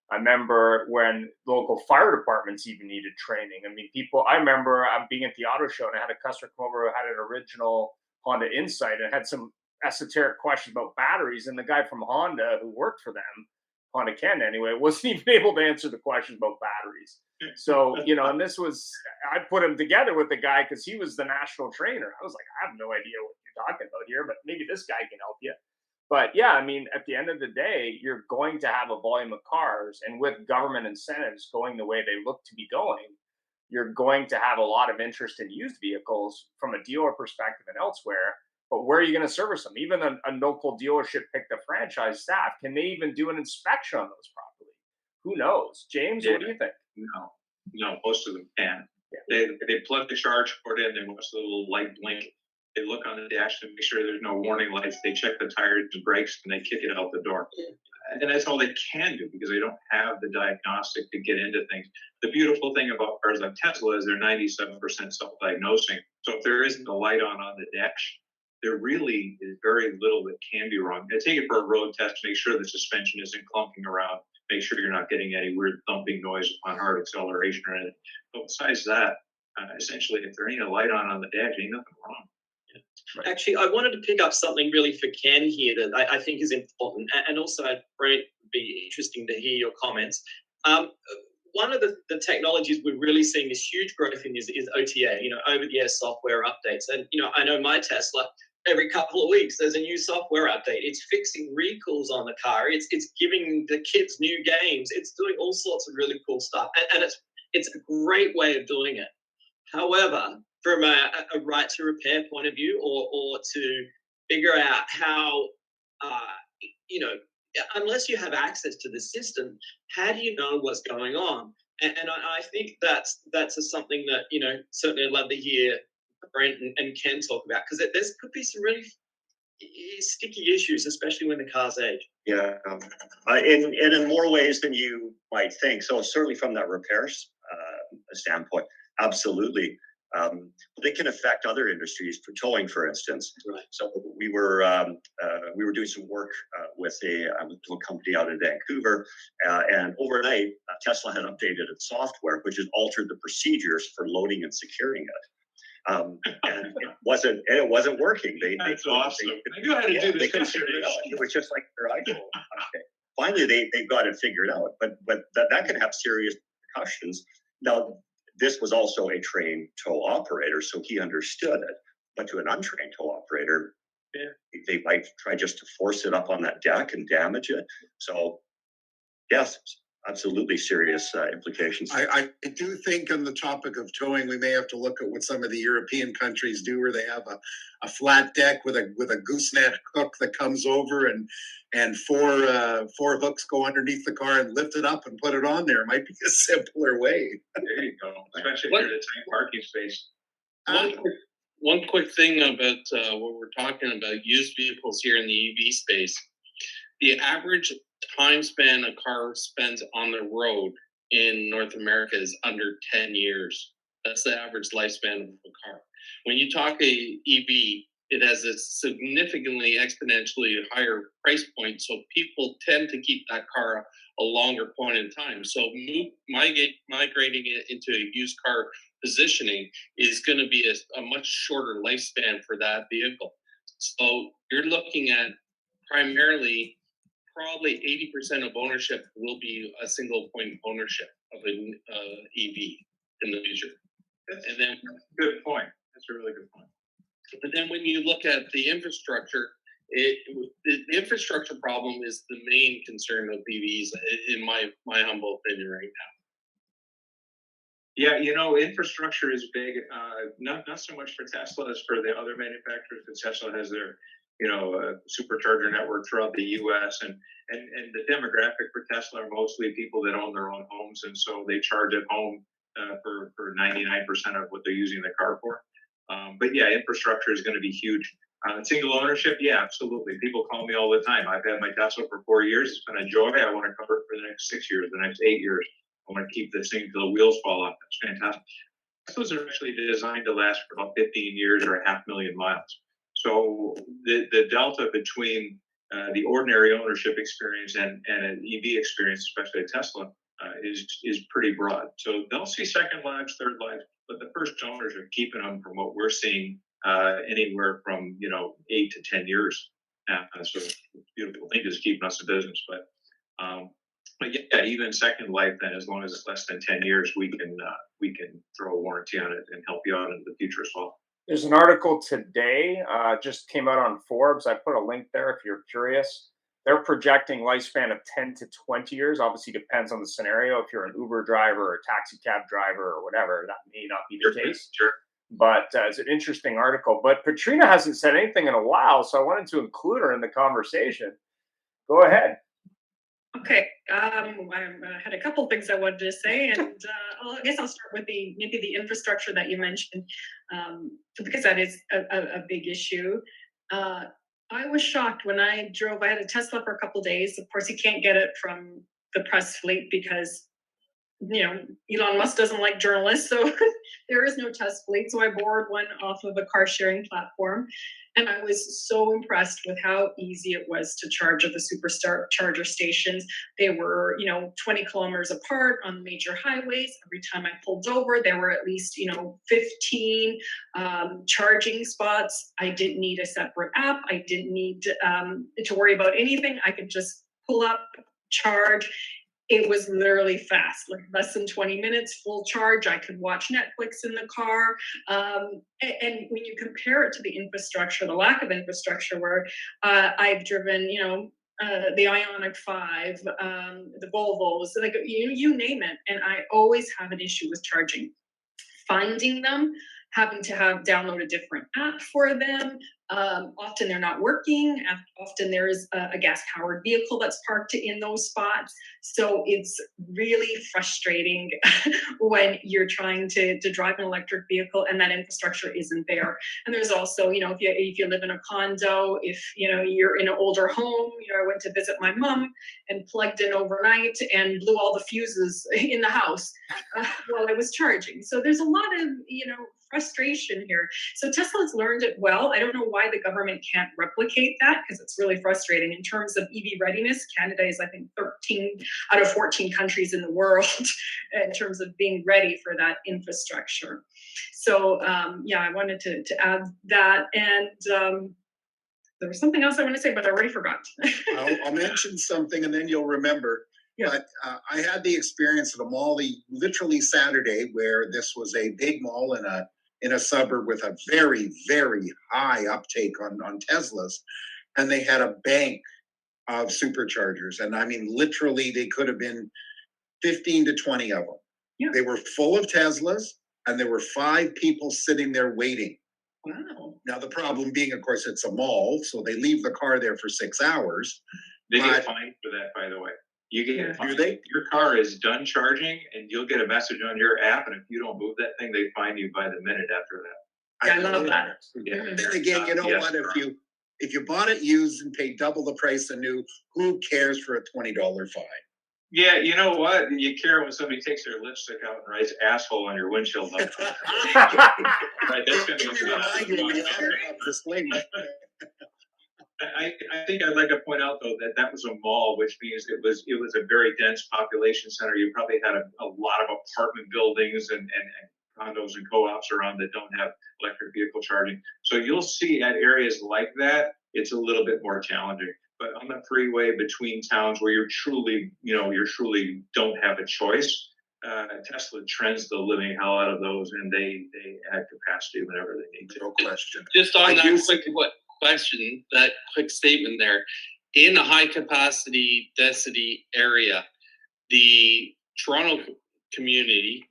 I remember when local fire departments even needed training. I mean, I remember being at the auto show and I had a customer come over who had an original Honda Insight and had some esoteric questions about batteries. And the guy from Honda who worked for them, Honda Canada anyway, wasn't even able to answer the questions about batteries. So, and I put him together with the guy because he was the national trainer. I was like, I have no idea what you're talking about here, but maybe this guy can help you. But yeah, I mean, at the end of the day, you're going to have a volume of cars, and with government incentives going the way they look to be going, you're going to have a lot of interest in used vehicles from a dealer perspective and elsewhere. But where are you going to service them? Even a local dealership picked a franchise staff. Can they even do an inspection on those properly? Who knows? James, what do you think? No, most of them can. Yeah. They plug the charge port in, they watch the little light blink. They look on the dash to make sure there's no warning lights. They check the tires and brakes, and they kick it out the door. And that's all they can do because they don't have the diagnostic to get into things. The beautiful thing about cars like Tesla is they're 97% self-diagnosing. So if there isn't a light on the dash, there really is very little that can be wrong. They take it for a road test to make sure the suspension isn't clunking around, make sure you're not getting any weird thumping noise on hard acceleration or anything. But besides that, essentially, if there ain't a light on the dash, ain't nothing wrong. Actually, I wanted to pick up something really for Ken here that I think is important, and also, Brent, would be interesting to hear your comments. One of the technologies we're really seeing this huge growth in is OTA, over-the-air software updates. And, I know my Tesla, every couple of weeks, there's a new software update. It's fixing recalls on the car. It's giving the kids new games. It's doing all sorts of really cool stuff. And it's a great way of doing it. However, from a right to repair point of view, or to figure out how, unless you have access to the system, how do you know what's going on? And I think that's something that, certainly I'd love to hear Brent and Ken talk about, because there could be some really sticky issues, especially when the car's age. Yeah, in more ways than you might think. So certainly from that repairs standpoint, absolutely. They can affect other industries, for towing, for instance. Right. So we were doing some work with a company out in Vancouver, and overnight Tesla had updated its software, which had altered the procedures for loading and securing it. And it wasn't working. That's awesome. I knew how to do this. They couldn't figure it out. It was just like their iPhone. Okay. Finally, they got it figured out, but that can have serious repercussions. Now, this was also a trained tow operator, so he understood it. But to an untrained tow operator, they might try just to force it up on that deck and damage it. So, yes, absolutely serious implications. I do think on the topic of towing, we may have to look at what some of the European countries do, where they have a flat deck with a gooseneck hook that comes over, and four hooks go underneath the car and lift it up and put it on there. It might be a simpler way. There you go. Especially if you're in a tight parking space. One quick thing about what we're talking about, used vehicles here in the EV space. The average time span a car spends on the road in North America is under 10 years. That's the average lifespan of a car. When you talk a EV, it has a significantly exponentially higher price point, so people tend to keep that car a longer point in time. So migrating it into a used car positioning is going to be a much shorter lifespan for that vehicle. So you're looking at primarily probably 80% of ownership will be a single point ownership of an EV in the future. And then, good point. That's a really good point. But then when you look at the infrastructure, the infrastructure problem is the main concern of EVs, in my humble opinion right now. Yeah, infrastructure is big. Not so much for Tesla as for the other manufacturers, because Tesla has their supercharger network throughout the U.S. and the demographic for Tesla are mostly people that own their own homes, and so they charge at home for 99% of what they're using the car for. But yeah, infrastructure is going to be huge. Single ownership, yeah, absolutely. People call me all the time. I've had my Tesla for 4 years. It's been a joy. I want to cover it for the next 6 years, the next 8 years. I want to keep this thing till the wheels fall off. That's fantastic. Teslas are actually designed to last for about 15 years or 500,000 miles. So the delta between the ordinary ownership experience and an EV experience, especially a Tesla, is pretty broad. So they'll see second lives, third lives, but the first owners are keeping them, from what we're seeing, anywhere from 8 to 10 years. So it's a beautiful thing, just keeping us in business. But yeah, even second life, then, as long as it's less than 10 years, we can throw a warranty on it and help you out in the future as well. There's an article today, just came out on Forbes. I put a link there if you're curious. They're projecting lifespan of 10 to 20 years. Obviously depends on the scenario. If you're an Uber driver or a taxi cab driver or whatever, that may not be the case. Sure. But it's an interesting article. But Petrina hasn't said anything in a while, so I wanted to include her in the conversation. Go ahead. Okay, I had a couple things I wanted to say, and I guess I'll start with maybe the infrastructure that you mentioned, because that is a big issue. I was shocked when I drove. I had a Tesla for a couple of days. Of course, you can't get it from the press fleet because Elon Musk doesn't like journalists, so there is no test fleet. So I borrowed one off of a car sharing platform. And I was so impressed with how easy it was to charge at the superstar charger stations. They were, 20 kilometers apart on major highways. Every time I pulled over, there were at least, 15 charging spots. I didn't need a separate app. I didn't need to worry about anything. I could just pull up, charge. It was literally fast, like less than 20 minutes, full charge. I could watch Netflix in the car. And when you compare it to the infrastructure, the lack of infrastructure, where I've driven, the Ioniq 5, the Volvos, like you name it, and I always have an issue with charging. Finding them, having to have download a different app for them. Often they're not working. Often there is a gas-powered vehicle that's parked in those spots. So it's really frustrating when you're trying to drive an electric vehicle and that infrastructure isn't there. And there's also, if you live in a condo, if you're in an older home, I went to visit my mom and plugged in overnight and blew all the fuses in the house while I was charging. So there's a lot of, frustration here. So Tesla's learned it well. I don't know why the government can't replicate that, because it's really frustrating. In terms of EV readiness, Canada is, I think, 13 out of 14 countries in the world in terms of being ready for that infrastructure. So I wanted to add that. And there was something else I want to say, but I already forgot. I'll mention something and then you'll remember. Yeah. But I had the experience at a mall literally Saturday, where this was a big mall in a suburb with a very, very high uptake on Teslas. And they had a bank of superchargers. And I mean, literally, they could have been 15 to 20 of them. Yeah. They were full of Teslas, and there were 5 people sitting there waiting. Wow. Now, the problem being, of course, it's a mall, so they leave the car there for 6 hours. They get fined for that, by the way. You get fined. Your car is done charging, and you'll get a message on your app, and if you don't move that thing, they fine you by the minute after that. I love that. Yeah. Then again, you know what? If you bought it used and paid double the price of new, who cares for a $20 fine? Yeah, you know what? You care when somebody takes their lipstick out and writes "asshole" on your windshield. Right, that's going to I think I'd like to point out, though, that was a mall, which means it was a very dense population center. You probably had a lot of apartment buildings and condos and co-ops around that don't have electric vehicle charging. So you'll see at areas like that, it's a little bit more challenging. But on the freeway between towns where you truly don't have a choice, Tesla trends the living hell out of those, and they add capacity whenever they need to. No question. Just on that question, that quick statement there, in a high capacity density area, the Toronto community,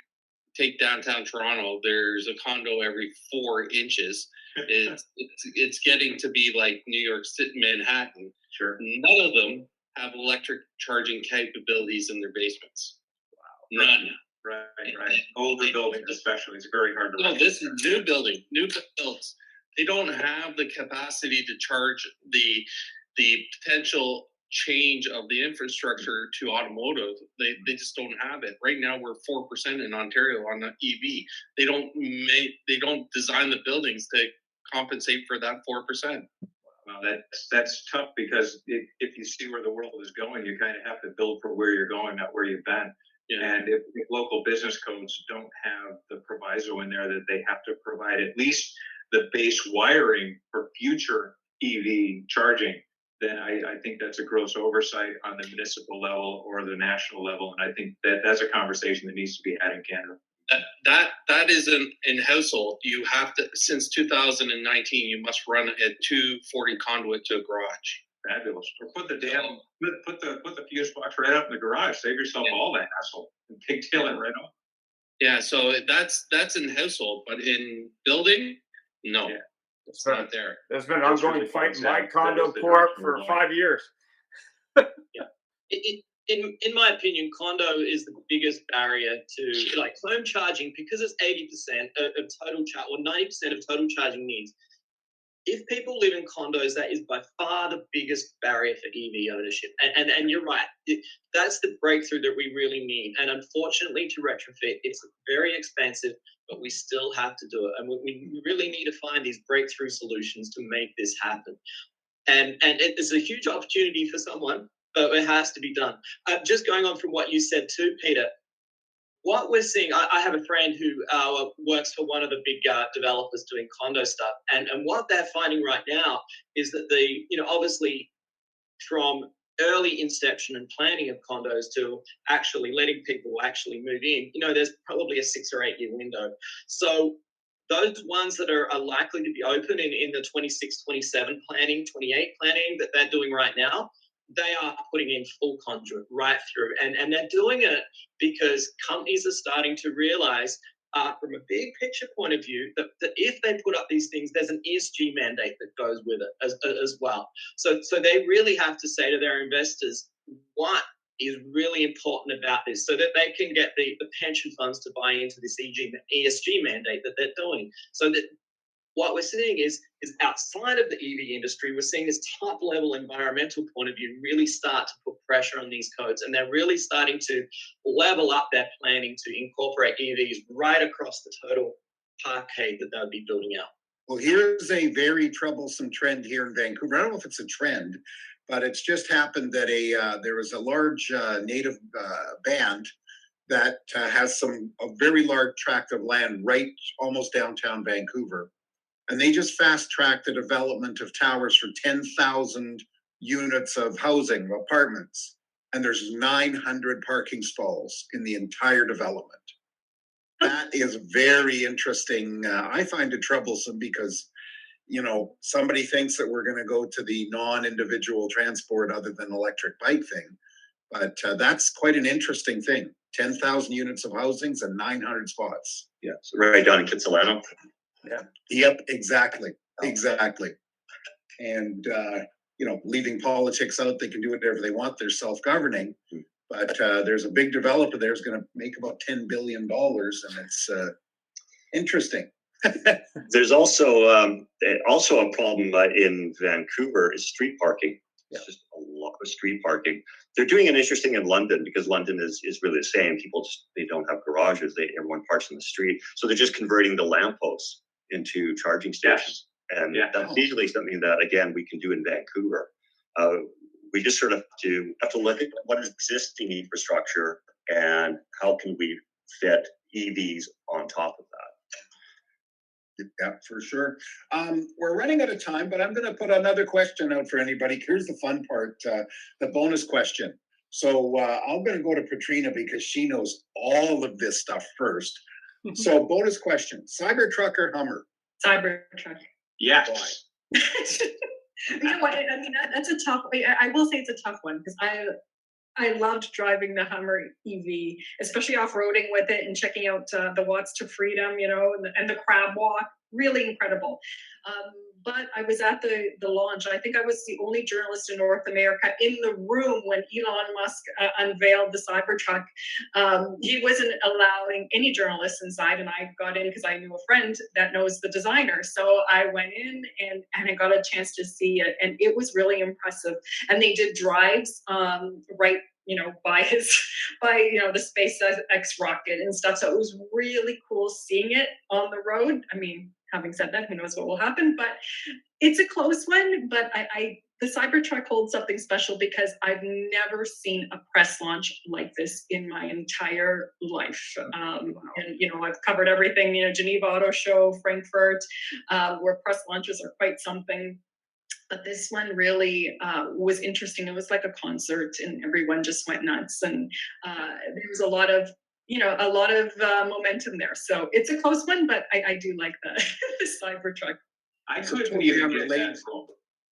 take downtown Toronto, there's a condo every 4 inches. It's getting to be like New York City, Manhattan. Sure. None of them have electric charging capabilities in their basements. Wow. None. Right. Older buildings especially, it's very hard to. No, this is new builds. They don't have the capacity to charge the potential change of the infrastructure to automotive. They just don't have it. Right now we're 4% in Ontario on the EV. They don't design the buildings to compensate for that 4%. Well, that's tough, because if you see where the world is going, you kind of have to build for where you're going, not where you've been. Yeah. And if local business codes don't have the proviso in there that they have to provide at least the base wiring for future EV charging, then I think that's a gross oversight on the municipal level or the national level. And I think that's a conversation that needs to be had in Canada. That is in household. You have to, since 2019, you must run a 240 conduit to a garage. Fabulous. Or put the fuse box right up in the garage. Save yourself all that hassle and pigtail it right off. Yeah, so that's in household, but in building, no, it's not there. There's been an ongoing fight in my condo corp for 5 years. In my opinion, condo is the biggest barrier to like home charging, because it's 80% of total charge or 90% of total charging needs. if people live in condos, that is by far the biggest barrier for EV ownership. And you're right, that's the breakthrough that we really need. And unfortunately, to retrofit, it's very expensive, but we still have to do it. And we really need to find these breakthrough solutions to make this happen. And it is a huge opportunity for someone, but it has to be done. Just going on from what you said too, Peter, what we're seeing, I have a friend who works for one of the big developers doing condo stuff, and what they're finding right now is that obviously from early inception and planning of condos to actually letting people actually move in, there's probably a 6 or 8 year window. So those ones that are likely to be open in the 26, 27 planning, 28 planning that they're doing right now, they are putting in full conduit right through. And they're doing it because companies are starting to realize from a big picture point of view that if they put up these things, there's an ESG mandate that goes with it as well. So they really have to say to their investors what is really important about this so that they can get the pension funds to buy into this ESG mandate that they're doing. So that what we're seeing is outside of the EV industry, we're seeing this top level environmental point of view really start to put pressure on these codes, and they're really starting to level up their planning to incorporate EVs right across the total parkade that they'll be building out. Well, here's a very troublesome trend here in Vancouver. I don't know if it's a trend, but it's just happened that there was a large native band that has a very large tract of land right almost downtown Vancouver. And they just fast-tracked the development of towers for 10,000 units of housing, apartments. And there's 900 parking stalls in the entire development. That is very interesting. I find it troublesome because, somebody thinks that we're going to go to the non-individual transport other than electric bike thing. But that's quite an interesting thing. 10,000 units of housings and 900 spots. Yeah, so right down in Kitsilano. Yeah. Yep, exactly. And, leaving politics out, they can do whatever they want. They're self-governing. But there's a big developer there's going to make about $10 billion, and it's interesting. There's also a problem in Vancouver is street parking. Yeah. It's just a lot of street parking. They're doing an interesting in London because London is really the same. People they don't have garages. Everyone parks in the street. So they're just converting the lampposts into charging stations. Yes. And that's easily something that, again, we can do in Vancouver. We just sort of have to look at what is existing infrastructure and how can we fit EVs on top of that. Yeah, for sure. We're running out of time, but I'm going to put another question out for anybody. Here's the fun part, the bonus question. So I'm going to go to Patrina because she knows all of this stuff first. So bonus question, Cybertruck or Hummer? Cybertruck. Yes. You know what? I mean, that's a tough. I will say it's a tough one because I loved driving the Hummer EV, especially off-roading with it and checking out the Watts to Freedom, and the crab walk. Really incredible. But I was at the launch. I think I was the only journalist in North America in the room when Elon Musk unveiled the Cybertruck. He wasn't allowing any journalists inside, and I got in because I knew a friend that knows the designer. So I went in and I got a chance to see it, and it was really impressive. And they did drives right by the SpaceX rocket and stuff. So it was really cool seeing it on the road. I mean, having said that, who knows what will happen, but it's a close one. But the Cybertruck holds something special because I've never seen a press launch like this in my entire life. And, I've covered everything, Geneva Auto Show, Frankfurt, where press launches are quite something. But this one really was interesting. It was like a concert, and everyone just went nuts. And there was a lot of momentum there. So it's a close one, but I do like the Cybertruck. I couldn't even get that room.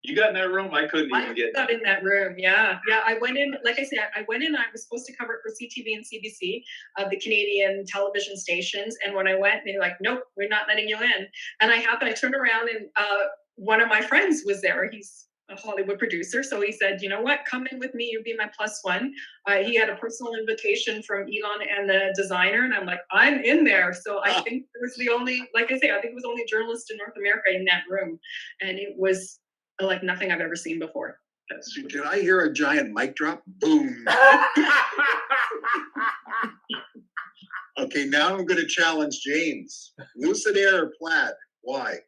You got in that room? I couldn't even get. I got in that room. Yeah. I went in. Like I said, I went in. I was supposed to cover it for CTV and CBC, the Canadian television stations. And when I went, they were like, "Nope, we're not letting you in." And I turned around, and one of my friends was there. He's a Hollywood producer. So he said, you know what, come in with me, you'll be my plus one. He had a personal invitation from Elon and the designer, and I'm like, I'm in there. So I think it was the only, like I say, I think it was the only journalist in North America in that room. And it was like nothing I've ever seen before. Did I hear a giant mic drop? Boom. Okay, now I'm going to challenge James. Lucid Air or Plaid? Why?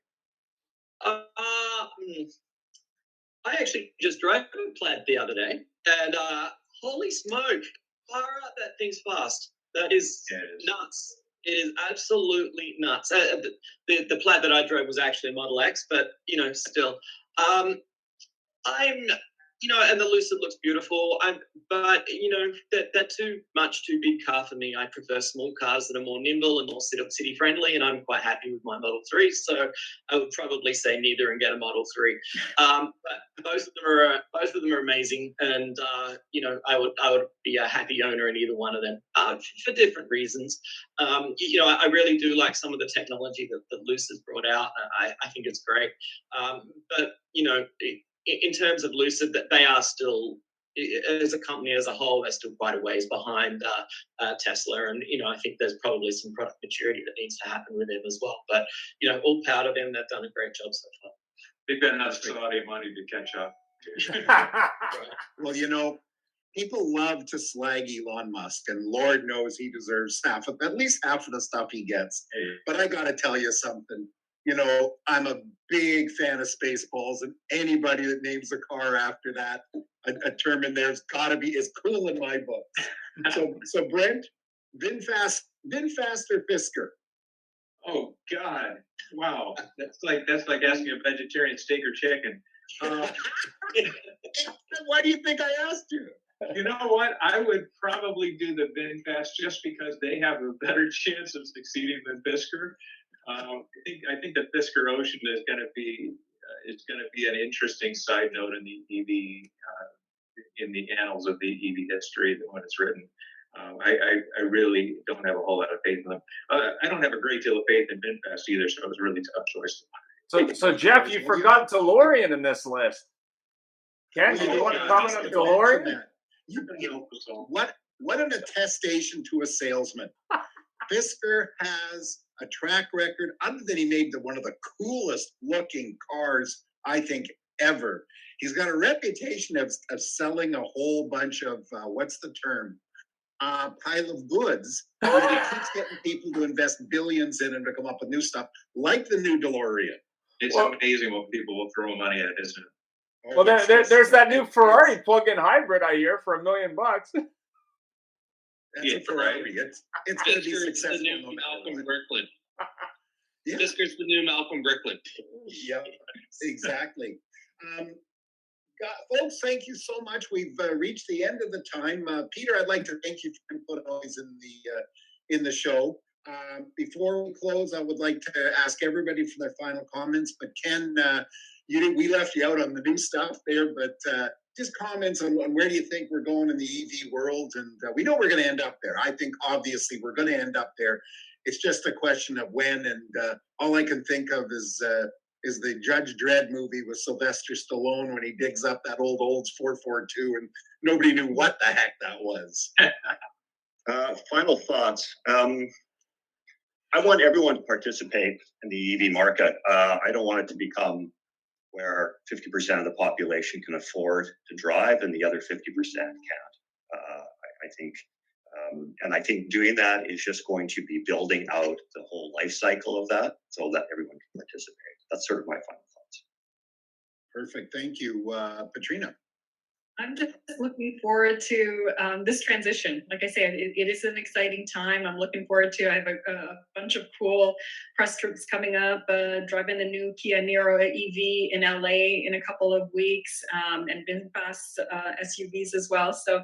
I actually just drove a Plaid the other day, and holy smoke, far out that thing's fast. That is nuts. It is absolutely nuts. The Plaid that I drove was actually a Model X, but still. And the Lucid looks beautiful. But they're too big car for me. I prefer small cars that are more nimble and more city friendly, and I'm quite happy with my Model 3. So I would probably say neither and get a Model 3. But both of them are amazing, and I would be a happy owner in either one of them for different reasons. I really do like some of the technology that Lucid's brought out. I think it's great. But in terms of Lucid, that they are still, as a company as a whole, they're still quite a ways behind Tesla. And, I think there's probably some product maturity that needs to happen with them as well. But, all power to them. They've done a great job so far. They've got enough Saudi money to catch up. Well, people love to slag Elon Musk, and Lord knows he deserves at least half of the stuff he gets. But I got to tell you something. I'm a big fan of Spaceballs, and anybody that names a car after that, a term in there's got to be is cool in my book. So Brent, VinFast or Fisker? Oh God! Wow, that's like asking a vegetarian steak or chicken. Why do you think I asked you? You know what? I would probably do the VinFast just because they have a better chance of succeeding than Fisker. I think the Fisker Ocean is going to be an interesting side note in the EV in the annals of the EV history when it's written. I really don't have a whole lot of faith in them. I don't have a great deal of faith in VinFast either, so it was a really tough choice. So Jeff, you forgot DeLorean in this list. Ken, do you want to comment on DeLorean? What an attestation to a salesman. Fisker has a track record, other than he made one of the coolest looking cars, I think, ever. He's got a reputation of selling a whole bunch of, what's the term? Pile of goods. He keeps getting people to invest billions in and to come up with new stuff, like the new DeLorean. It's amazing what people will throw money at, isn't it? Well, there's that new Ferrari plug-in hybrid I hear for $1 million. That's a Ferrari. It's going to be successful. The new Malcolm Bricklin. Fisker's the new Malcolm Bricklin. Yeah, exactly. Folks, thank you so much. We've reached the end of the time. Peter, I'd like to thank you for input always in the show. Before we close, I would like to ask everybody for their final comments. But Ken, we left you out on the new stuff there, but just comments on where do you think we're going in the EV world? And we know we're going to end up there. I think obviously we're going to end up there. It's just a question of when. And all I can think of is the Judge Dredd movie with Sylvester Stallone when he digs up that old Olds 442 and nobody knew what the heck that was. Final thoughts. I want everyone to participate in the EV market. I don't want it to become where 50% of the population can afford to drive and the other 50% can't. I think, and I think doing that is just going to be building out the whole life cycle of that so that everyone can participate. That's sort of my final thoughts. Perfect. Thank you. Patrina. I'm just looking forward to this transition. Like I said, it is an exciting time. I'm looking forward to. I have a bunch of cool press trips coming up. Driving the new Kia Niro EV in LA in a couple of weeks, and VinFast SUVs as well. So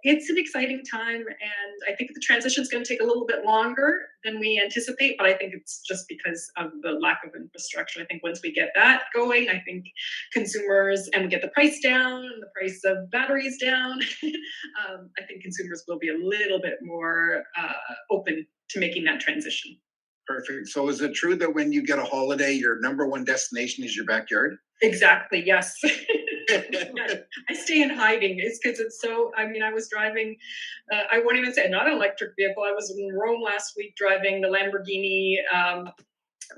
it's an exciting time, and I think the transition is going to take a little bit longer than we anticipate. But I think it's just because of the lack of infrastructure. I think once we get that going, I think consumers and we get the price down, the price of batteries down, I think consumers will be a little bit more open to making that transition. Perfect. So is it true that when you get a holiday, your number one destination is your backyard? Exactly, yes. I stay in hiding. It's because it's so, I mean, I was driving, I won't even say not an electric vehicle. I was in Rome last week driving the Lamborghini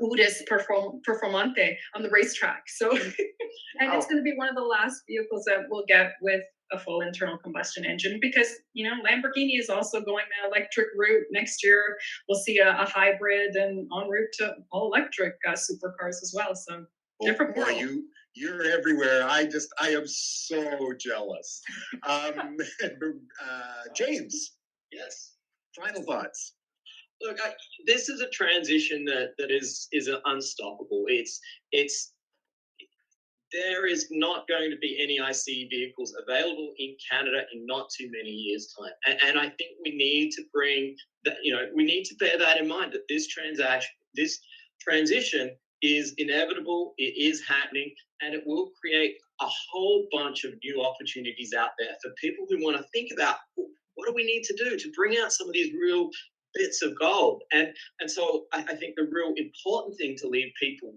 Urus Performante on the racetrack. So, and it's going to be one of the last vehicles that we'll get with a full internal combustion engine because, you know, Lamborghini is also going the electric route. Next year, we'll see a hybrid and en route to all electric supercars as well. So, different boy, world. you're everywhere. I am so jealous. James. Yes. Final thoughts. Look, this is a transition that is unstoppable. There is not going to be any ICE vehicles available in Canada in not too many years' time, and I think we need to bring that. You know, we need to bear that in mind that this transition is inevitable. It is happening, and it will create a whole bunch of new opportunities out there for people who want to think about what do we need to do to bring out some of these real bits of gold. And so I think the real important thing to leave people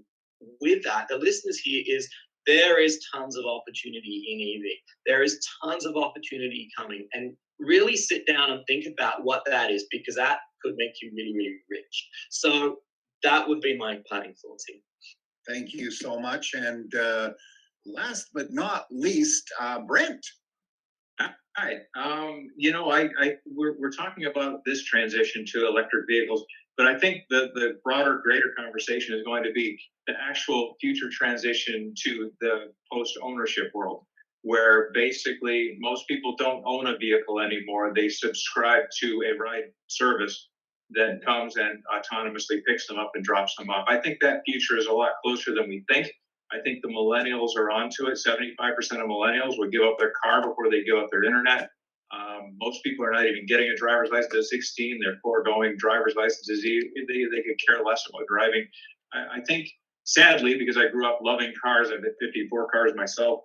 with that, the listeners here, is there is tons of opportunity in EV. There is tons of opportunity coming, and really sit down and think about what that is, because that could make you really, really rich. So that would be my parting thoughts here. Thank you so much. And last but not least, Brent. Hi. We're talking about this transition to electric vehicles, but I think the broader, greater conversation is going to be the actual future transition to the post-ownership world, where basically most people don't own a vehicle anymore. They subscribe to a ride service that comes and autonomously picks them up and drops them off. I think that future is a lot closer than we think. I think the millennials are onto it. 75% of millennials would give up their car before they give up their internet. Most people are not even getting a driver's license at 16. They're foregoing driver's licenses. They could care less about driving. I think, sadly, because I grew up loving cars, I've had 54 cars myself.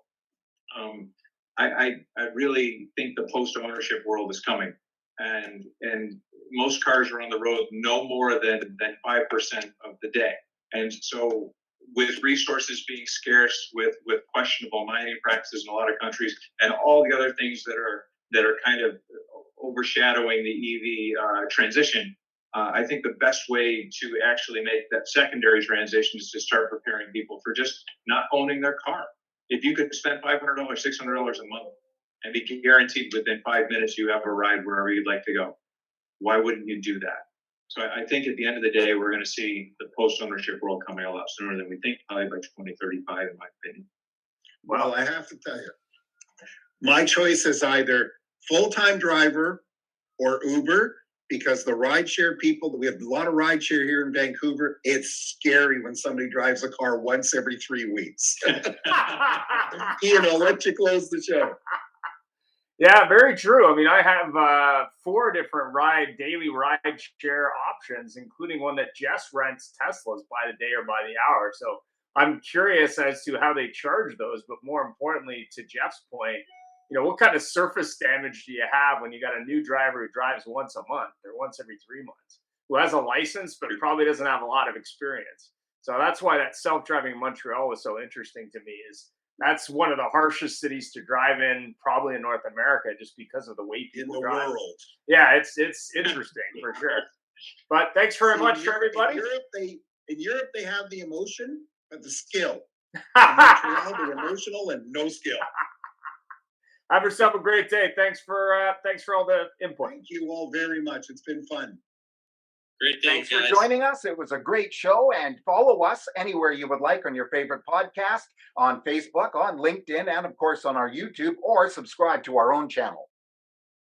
I really think the post-ownership world is coming, and most cars are on the road no more than 5% of the day. And so, with resources being scarce, with questionable mining practices in a lot of countries, and all the other things that are kind of overshadowing the EV transition, I think the best way to actually make that secondary transition is to start preparing people for just not owning their car. If you could spend $500, $600 a month and be guaranteed within 5 minutes you have a ride wherever you'd like to go, why wouldn't you do that? So I think at the end of the day, we're going to see the post-ownership world coming a lot sooner than we think, probably by 2035, in my opinion. Well, I have to tell you, my choice is either full-time driver or Uber, because the rideshare people, we have a lot of rideshare here in Vancouver. It's scary when somebody drives a car once every 3 weeks. Ian, I'll let you close the show. Yeah, very true. I mean, I have 4 different daily ride share options, including one that just rents Teslas by the day or by the hour. So I'm curious as to how they charge those, but more importantly, to Jeff's point, what kind of surface damage do you have when you got a new driver who drives once a month or once every 3 months, who has a license but probably doesn't have a lot of experience? So that's why that self-driving Montreal was so interesting to me. Is that's one of the harshest cities to drive in, probably in North America, just because of the way people drive. World. Yeah, it's interesting for sure. But thanks very much for everybody. In Europe, they have the emotion, but the skill. In Montreal, they're emotional and no skill. Have yourself a great day. Thanks for all the input. Thank you all very much. It's been fun. Great day, Thanks guys. for joining us. It was a great show, and follow us anywhere you would like on your favorite podcast, on Facebook, on LinkedIn, and of course on our YouTube, or subscribe to our own channel.